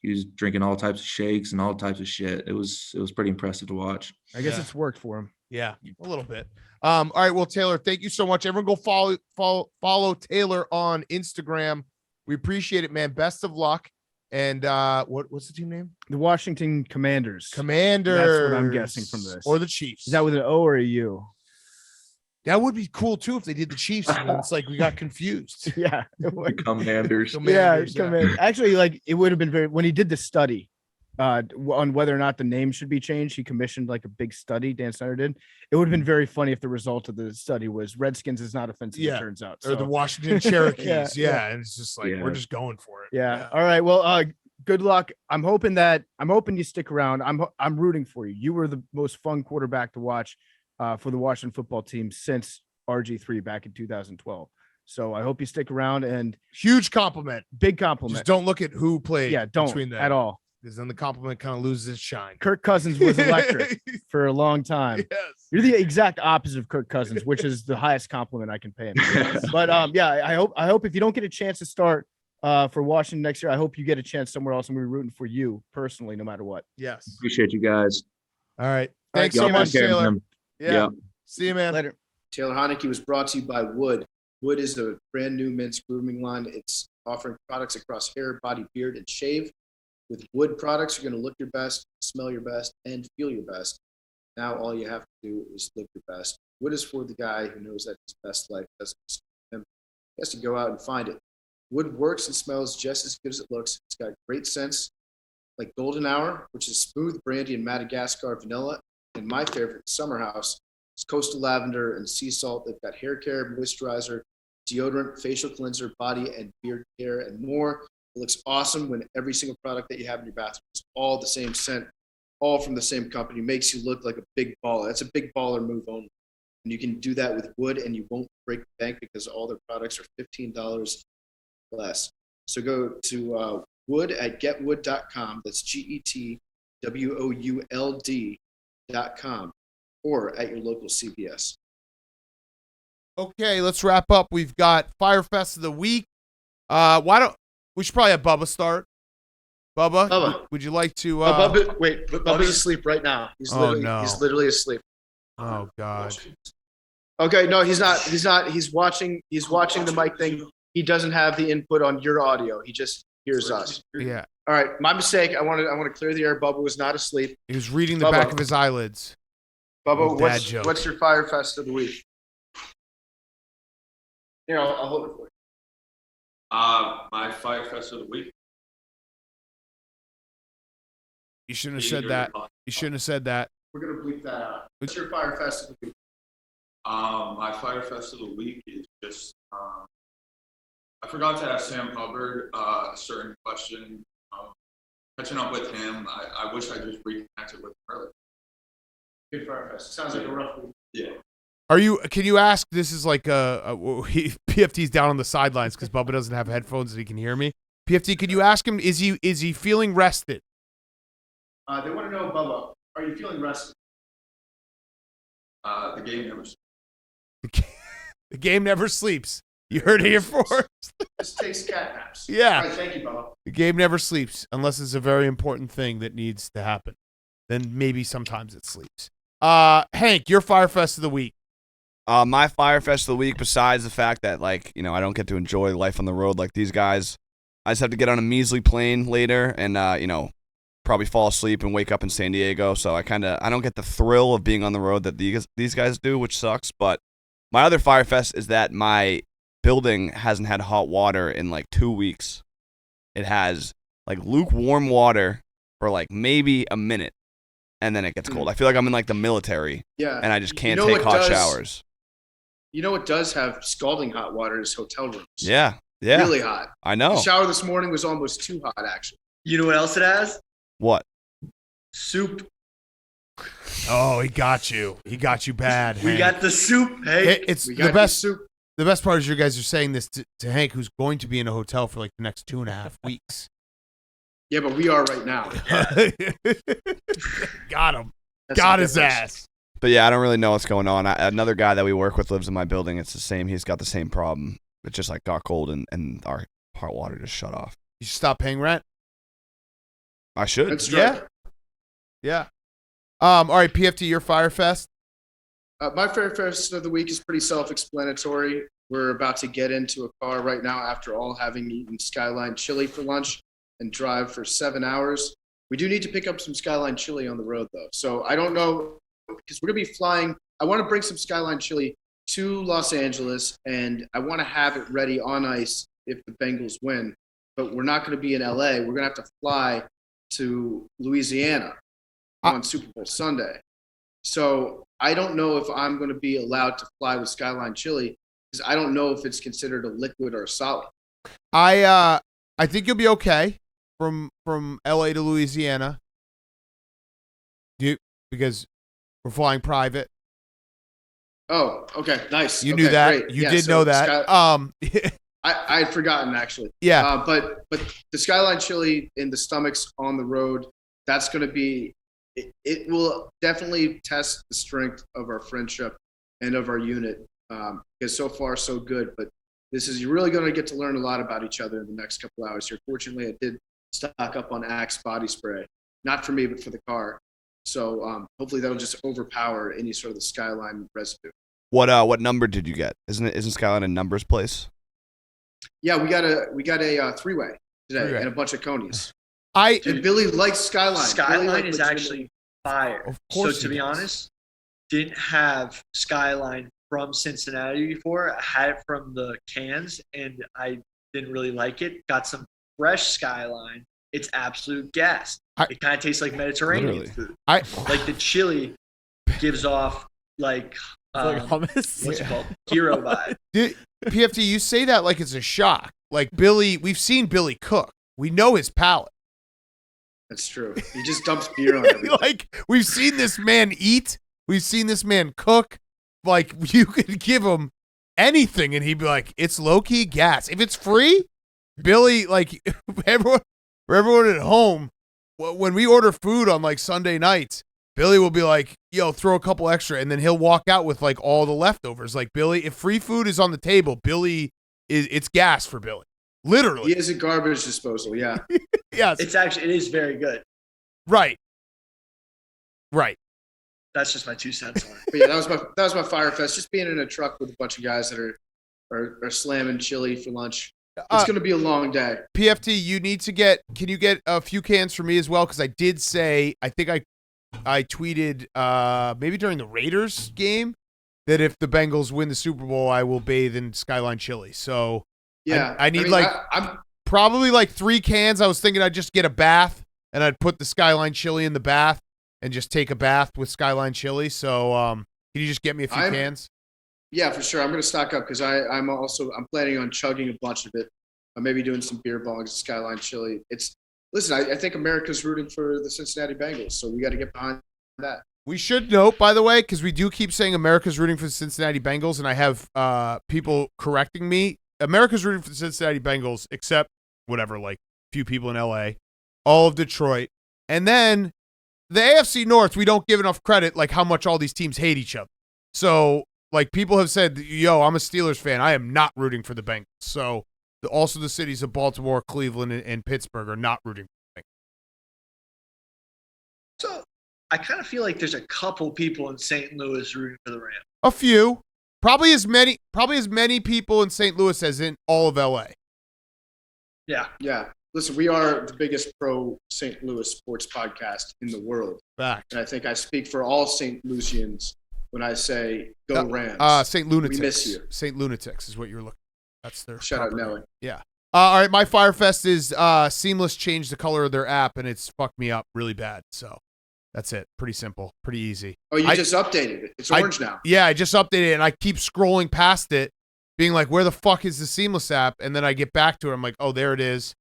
was drinking all types of shakes and all types of shit. It was pretty impressive to watch. I guess Yeah. it's worked for him. Yeah, a little bit. All right. Well, Taylor, thank you so much. Everyone go follow Taylor on Instagram. We appreciate it, man. Best of luck. And what's the team name? The Washington Commanders. Commanders. That's what I'm guessing from this. Or the Chiefs. Is that with an O or a U? That would be cool too if they did the Chiefs. And it's like we got confused. Yeah. The Commanders. Commanders, yeah. Actually, like it would have been when he did the study on whether or not the name should be changed. He commissioned like a big study. Dan Snyder did. It would have been very funny if the result of the study was Redskins is not offensive. Yeah. It turns out. Or the So, Washington Cherokees. Yeah, yeah. And it's just like Yeah. we're just going for it. yeah. All right. Well, good luck. I'm hoping you stick around. I'm rooting for you. You were the most fun quarterback to watch for the Washington football team since RG3 back in 2012. So I hope you stick around, and Huge compliment. big compliment. Just don't look at who played don't between them at all. Because then the compliment kind of loses its shine. Kirk Cousins was electric for a long time. Yes. You're the exact opposite of Kirk Cousins, which is the highest compliment I can pay him. But yeah, I hope if you don't get a chance to start for Washington next year, I hope you get a chance somewhere else, and we're rooting for you personally, no matter what. Yes. Appreciate you guys. All right. All right, Thanks see so you, much, Take care, Taylor. man. Yeah. Yeah. See you, man. Later. Taylor Heinicke was brought to you by Wood. Wood is a brand new men's grooming line. It's offering products across hair, body, beard, and shave. With Wood products, you're going to look your best, smell your best, and feel your best. Now all you have to do is live your best. Wood is for the guy who knows that his best life doesn't him. He has to go out and find it. Wood works and smells just as good as it looks. It's got great scents, like Golden Hour, which is smooth brandy and Madagascar vanilla. And my favorite, Summer House, is coastal lavender and sea salt. They've got hair care, moisturizer, deodorant, facial cleanser, body and beard care, and more. It looks awesome when every single product that you have in your bathroom is all the same scent, all from the same company. Makes you look like a big baller. That's a big baller move only. And you can do that with Wood, and you won't break the bank because all their products are $15 less. So go to Wood at getwood.com. That's GETWOULD.com, or at your local CVS. Okay, let's wrap up. We've got Firefest of the week. We should probably have Bubba start. Bubba, would you like to? Bubba's asleep right now. He's literally asleep. Oh God. Okay, no, he's not. He's watching the mic thing. He doesn't have the input on your audio. He just hears us. Yeah. All right, my mistake. I want to clear the air. Bubba was not asleep. He was reading the back of his eyelids. Bubba, what's your Firefest of the week? Here, I'll hold it for you. My Firefest of the week. You shouldn't have said that. You shouldn't have said that. We're gonna bleep that out. What's your Firefest of the week? My Firefest of the week is just I forgot to ask Sam Hubbard a certain question. Catching up with him, I wish I just reconnected with him earlier. Good Firefest. Sounds like a rough week. Yeah. Can you ask, this is like PFT's down on the sidelines because Bubba doesn't have headphones and he can hear me. PFT, could you ask him, is he feeling rested? They want to know, Bubba, are you feeling rested? The game never sleeps. The game never sleeps. You heard it here first. Just takes cat naps. Yeah. All right, thank you, Bubba. The game never sleeps unless it's a very important thing that needs to happen. Then maybe sometimes it sleeps. Hank, your Firefest of the week. My Firefest of the week, besides the fact that, I don't get to enjoy life on the road like these guys, I just have to get on a measly plane later and, probably fall asleep and wake up in San Diego. So I don't get the thrill of being on the road that these guys do, which sucks. But my other Firefest is that my building hasn't had hot water in 2 weeks. It has lukewarm water for maybe a minute, and then it gets cold. I feel like I'm in the military, and I just can't take hot showers. You know what does have scalding hot water is hotel rooms. Yeah. Really hot. I know. The shower this morning was almost too hot, actually. You know what else it has? What? Soup. Oh, he got you. He got you bad, Hank. We got the soup. Hey, it's the best soup. The best part is you guys are saying this to Hank, who's going to be in a hotel for the next 2.5 weeks. Yeah, but we are right now. Got him. Got his ass. But yeah, I don't really know what's going on. Another guy that we work with lives in my building. It's the same. He's got the same problem. It just got cold and our hot water just shut off. You should stop paying rent. I should. That's right. Yeah. All right, PFT, your Firefest. My Firefest of the week is pretty self-explanatory. We're about to get into a car right now after all having eaten Skyline chili for lunch and drive for 7 hours. We do need to pick up some Skyline chili on the road, though. So I don't know, because we're going to be flying. I want to bring some Skyline chili to Los Angeles, and I want to have it ready on ice if the Bengals win. But we're not going to be in LA. We're going to have to fly to Louisiana on Super Bowl Sunday. So I don't know if I'm going to be allowed to fly with Skyline chili because I don't know if it's considered a liquid or a solid. I think you'll be okay from LA to Louisiana. Because we're flying private. Oh, okay, nice. You knew that. Great. You did know that. I had forgotten actually. Yeah. But the Skyline chili in the stomachs on the road, that's going to be. It will definitely test the strength of our friendship and of our unit. Because so far so good, but you're really going to get to learn a lot about each other in the next couple hours here. Fortunately, I did stock up on Axe body spray, not for me but for the car. So hopefully that'll just overpower any sort of the Skyline residue. What number did you get? Isn't Skyline a numbers place? Yeah, we got a three-way today and a bunch of conies. And Billy likes Skyline. Skyline is actually fire. Of So course to he be does. honest, didn't have Skyline from Cincinnati before. I had it from the cans, and I didn't really like it. Got some fresh Skyline. It's absolute gas. It kind of tastes like Mediterranean Literally. food. I Like the chili gives off like Like hummus. what's it called? Hero vibe. PFT, you say that like it's a shock. Like Billy, we've seen Billy cook. We know his palate. That's true. He just dumps beer on everything. Like we've seen this man eat. We've seen this man cook. Like you could give him anything and he'd be like, it's low key gas. If it's free, Billy, like for everyone at home, when we order food on like Sunday nights, Billy will be like, yo, throw a couple extra, and then he'll walk out with like all the leftovers. Like Billy, if free food is on the table, it's gas for Billy. Literally. He has a garbage disposal. Yeah. Yes. It is very good. Right. Right. That's just my 2 cents on it. But yeah, that was my Fire Fest. Just being in a truck with a bunch of guys that are slamming chili for lunch. It's going to be a long day. PFT, can you get a few cans for me as well? Because I did say, I think I tweeted maybe during the Raiders game that if the Bengals win the Super Bowl, I will bathe in Skyline chili. So Yeah. I need I'm probably like 3 cans. I was thinking I'd just get a bath and I'd put the Skyline chili in the bath and just take a bath with Skyline chili. So can you just get me a few cans? Yeah, for sure. I'm going to stock up because I'm planning on chugging a bunch of it. I'm maybe doing some beer bongs, Skyline chili. Listen, I think America's rooting for the Cincinnati Bengals, so we got to get behind that. We should note, by the way, because we do keep saying America's rooting for the Cincinnati Bengals, and I have people correcting me. America's rooting for the Cincinnati Bengals, except whatever, like a few people in LA, all of Detroit. And then the AFC North, we don't give enough credit, like how much all these teams hate each other. So, like, people have said, yo, I'm a Steelers fan. I am not rooting for the Bengals. So, also the cities of Baltimore, Cleveland, and Pittsburgh are not rooting for the Bengals. So I kind of feel like there's a couple people in St. Louis rooting for the Rams. A few. Probably as many people in St. Louis as in all of LA. Yeah. Yeah. Listen, we are the biggest pro St. Louis sports podcast in the world. Fact. And I think I speak for all St. Louisians when I say go Rams. St. Lunatics. We miss you. St. Lunatics is what you're looking at. That's their Shout out proper name. Nelly. Yeah. All right, my Firefest is Seamless changed the color of their app, and it's fucked me up really bad. So that's it. Pretty simple. Pretty easy. Oh, you just updated it. It's orange now. Yeah, I just updated it, and I keep scrolling past it, being like, where the fuck is the Seamless app? And then I get back to it. I'm like, oh, there it is.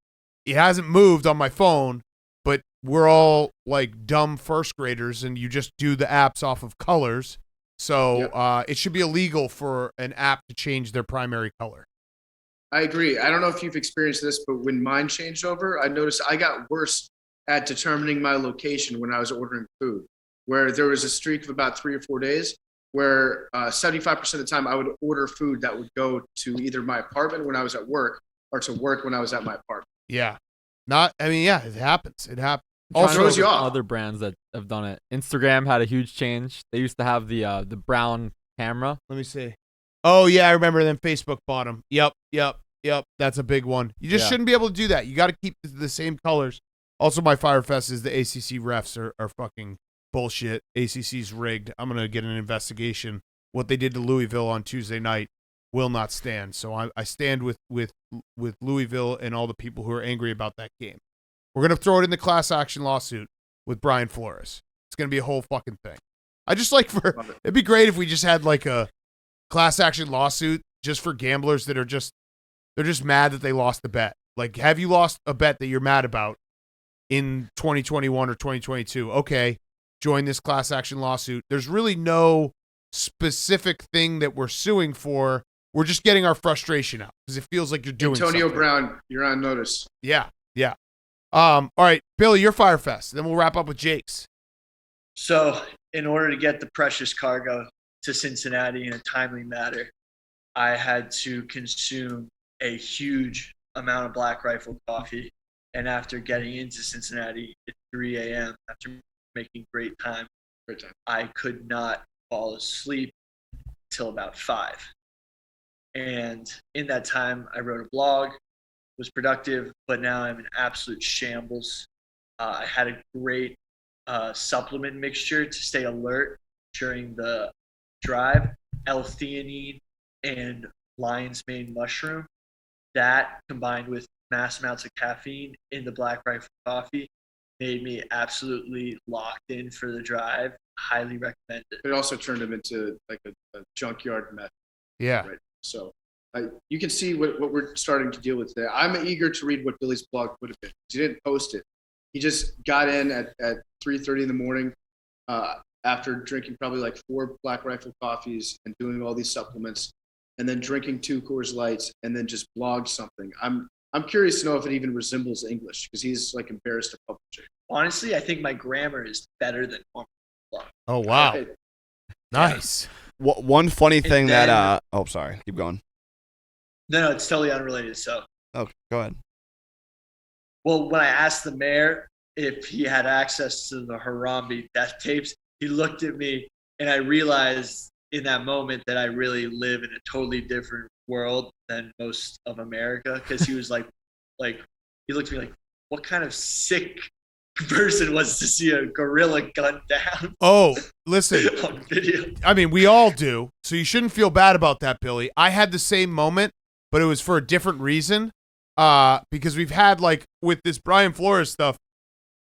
It hasn't moved on my phone, but we're all like dumb first graders, and you just do the apps off of colors. So it should be illegal for an app to change their primary color. I agree. I don't know if you've experienced this, but when mine changed over, I noticed I got worse at determining my location when I was ordering food, where there was a streak of about 3 or 4 days where 75% of the time I would order food that would go to either my apartment when I was at work or to work when I was at my apartment. Yeah. It happens. It happens. Also, throws you off. other brands that have done it. Instagram had a huge change. They used to have the brown camera. Let me see. Oh, yeah, I remember then Facebook bought them. Yep. That's a big one. You just shouldn't be able to do that. You got to keep the same colors. Also, my Firefest is the ACC refs are fucking bullshit. ACC's rigged. I'm going to get an investigation. What they did to Louisville on Tuesday night will not stand. So I stand with Louisville and all the people who are angry about that game. We're going to throw it in the class action lawsuit with Brian Flores. It's going to be a whole fucking thing. It'd be great if we just had like a class action lawsuit just for gamblers that are they're just mad that they lost the bet. Like, have you lost a bet that you're mad about in 2021 or 2022? Okay, join this class action lawsuit. There's really no specific thing that we're suing for. We're just getting our frustration out because it feels like you're doing Antonio something. Brown, you're on notice. Yeah. All right, Billy, your Firefest. Then we'll wrap up with Jake's. So in order to get the precious cargo to Cincinnati in a timely manner, I had to consume a huge amount of Black Rifle coffee. And after getting into Cincinnati at 3 a.m., after making great time, I could not fall asleep till about 5. And in that time, I wrote a blog, was productive, but now I'm in absolute shambles. I had a great supplement mixture to stay alert during the drive, L-theanine and lion's mane mushroom. That combined with mass amounts of caffeine in the Black Rifle coffee made me absolutely locked in for the drive. Highly recommend it. It also turned him into like a junkyard meth. Yeah. Right. So you can see what we're starting to deal with today. I'm eager to read what Billy's blog would have been. He didn't post it. He just got in at 3:30 in the morning after drinking probably like 4 Black Rifle coffees and doing all these supplements, and then drinking 2 Coors Lights, and then just blogged something. I'm curious to know if it even resembles English, because he's like embarrassed to publish it. Honestly, I think my grammar is better than normal. Oh wow. Nice. One funny thing then- that oh, sorry, keep going. No, it's totally unrelated. So, Okay, go ahead. well, when I asked the mayor if he had access to the Harambe death tapes, he looked at me, and I realized in that moment that I really live in a totally different world than most of America. Because he was like, he looked at me like, what kind of sick person was to see a gorilla gunned down Oh, listen. on video? I mean, we all do, so you shouldn't feel bad about that, Billy. I had the same moment, but it was for a different reason. Because we've had, like, with this Brian Flores stuff,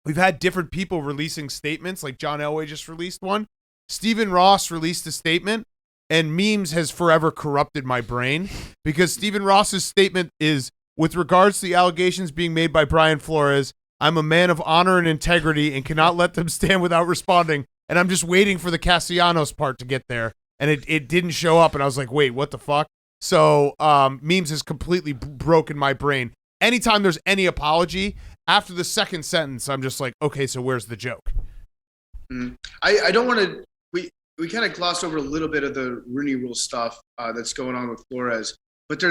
we've had different people releasing statements. Like John Elway just released one. Stephen Ross released a statement, and memes has forever corrupted my brain, because Stephen Ross's statement is, with regards to the allegations being made by Brian Flores, I'm a man of honor and integrity and cannot let them stand without responding. And I'm just waiting for the Castellanos part to get there. And it didn't show up. And I was like, wait, what the fuck? So memes has completely broken my brain. Anytime there's any apology, after the second sentence, I'm just like, okay, so where's the joke? I don't want to. We kind of glossed over a little bit of the Rooney Rule stuff that's going on with Flores, but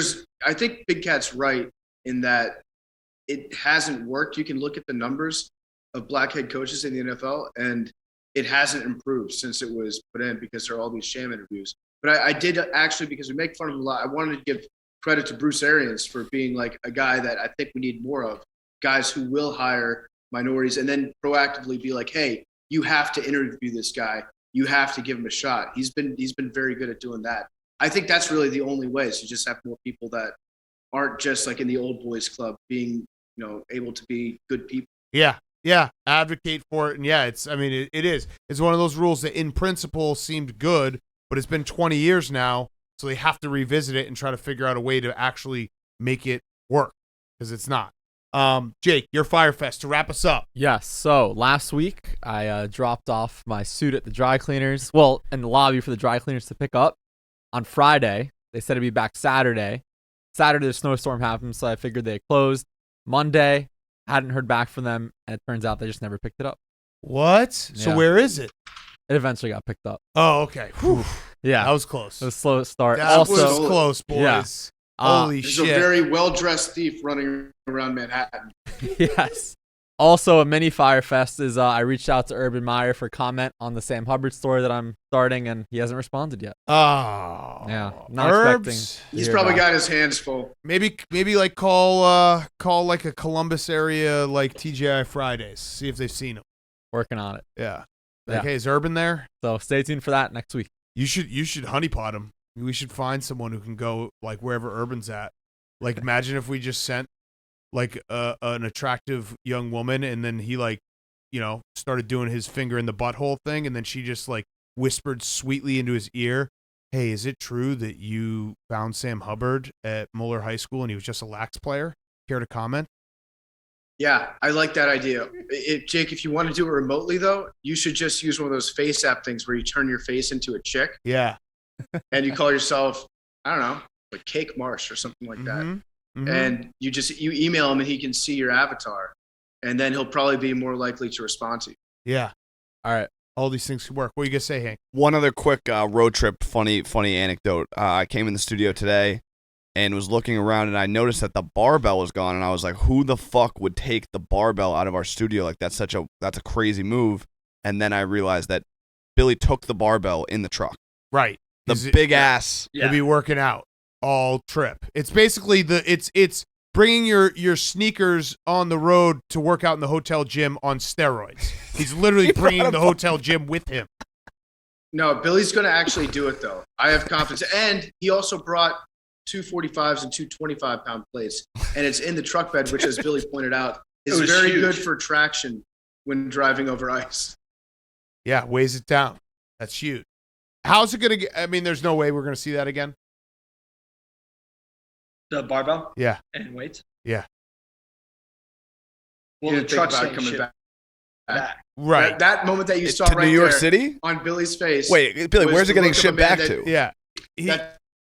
I think Big Cat's right in that it hasn't worked. You can look at the numbers of black head coaches in the NFL, and it hasn't improved since it was put in, because there are all these sham interviews. But I did actually, because we make fun of him a lot, I wanted to give credit to Bruce Arians for being like a guy that I think we need more of, guys who will hire minorities and then proactively be like, hey, you have to interview this guy. You have to give him a shot. He's been very good at doing that. I think that's really the only way, is to just have more people that aren't just like in the old boys club being, able to be good people. Yeah, advocate for it. And yeah, it is. It's one of those rules that in principle seemed good, but it's been 20 years now, so they have to revisit it and try to figure out a way to actually make it work, because it's not. Jake, your Firefest to wrap us up. Yes. So last week I dropped off my suit at the dry cleaners. Well, in the lobby for the dry cleaners to pick up. On Friday, they said it'd be back Saturday. Saturday, the snowstorm happened, so I figured they had closed. Monday, hadn't heard back from them, and it turns out they just never picked it up. What? So Yeah. where is it? It eventually got picked up. Oh, okay. Whew. Yeah. That was close. It was a slow start. That was Also, close, boys. yeah. Holy There's shit. a very well-dressed thief running around Manhattan. yes. Also, a mini Firefest is I reached out to Urban Meyer for comment on the Sam Hubbard story that I'm starting, and he hasn't responded yet. Oh. Yeah, not Herbs. expecting. to He's hear probably back. got his hands full. Maybe like call like a Columbus area like TGI Fridays. See if they've seen him. Working on it. Yeah. Like, Yeah. hey, is Urban there? So stay tuned for that next week. You should honeypot him. We should find someone who can go like wherever Urban's at. Like, imagine if we just sent like an attractive young woman, and then he started doing his finger in the butthole thing, and then she just like whispered sweetly into his ear, "Hey, is it true that you found Sam Hubbard at Muller High School and he was just a lax player? Care to comment?" Yeah, I like that idea. Jake, if you want to do it remotely, though, you should just use one of those face app things where you turn your face into a chick Yeah. and you call yourself, I don't know, like Cake Marsh or something like that. Mhm. Mhm. And you email him and he can see your avatar, and then he'll probably be more likely to respond to you. Yeah. All right. All these things could work. What are you gonna say, Hank? One other quick road trip funny anecdote. I came in the studio today and was looking around, and I noticed that the barbell was gone, and I was like, who the fuck would take the barbell out of our studio? Like, that's a crazy move. And then I realized that Billy took the barbell in the truck. Right. The big ass. He'll be working out all trip. It's basically it's bringing your sneakers on the road to work out in the hotel gym on steroids. He's literally bringing the hotel gym with him. No, Billy's going to actually do it, though. I have confidence. And he also brought 245s and 225-pound plates, and it's in the truck bed, which, as Billy pointed out, is very huge. good for traction when driving over ice. Yeah, weighs it down. That's huge. How's it going to get? I mean, there's no way we're going to see that again. The barbell Yeah. and weights. Yeah. Well, You the didn't think truck's about getting coming shipped back. Right. That moment that you saw to right New York there City? on Billy's face. Wait, Billy, was where's it the getting look of a shipped man back that- to? Yeah. That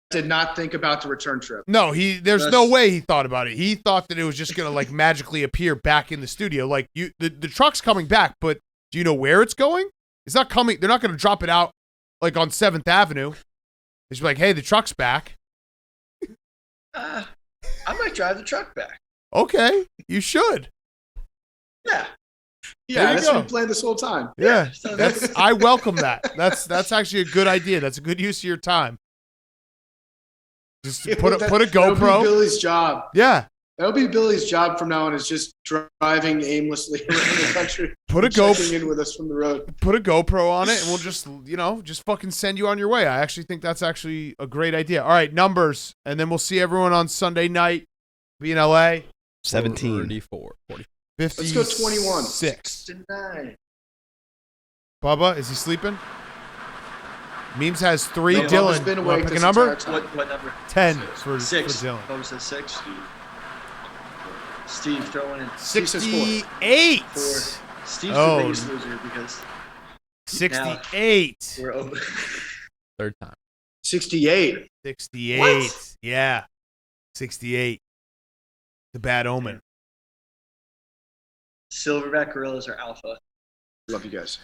did not think about the return trip. No, there's no way he thought about it. He thought that it was just gonna like magically appear back in the studio. Like the truck's coming back, but do you know where it's going? It's not coming. They're not gonna drop it out like on 7th Avenue. It's like, hey, the truck's back. I might drive the truck back. Okay, you should. Yeah. There Yeah, you that's go. what we planned this whole time. Yeah, So I welcome that. That's actually a good idea. That's a good use of your time. Just put a That'll be GoPro. Billy's job. Yeah, That'll be Billy's job from now on, is just driving aimlessly around the country. Put a checking in with us from the road. put a GoPro on it, and we'll just fucking send you on your way. I actually think that's actually a great idea. All right, numbers, and then we'll see everyone on Sunday night. Be in LA. 17. 34, 40. 56. Let's go 21. 9. Bubba, is he sleeping? Memes has 3. No, Bubba's Dylan, been you wanna awake pick a this number? entire time. What number? 10 for 6. Dylan. What says 6? Steve throwing in 68. 4. Steve's Oh. the biggest loser because 68. we're over. Third time. 68. 68. What? Yeah. 68. The bad omen. Silverback gorillas are alpha. Love you guys.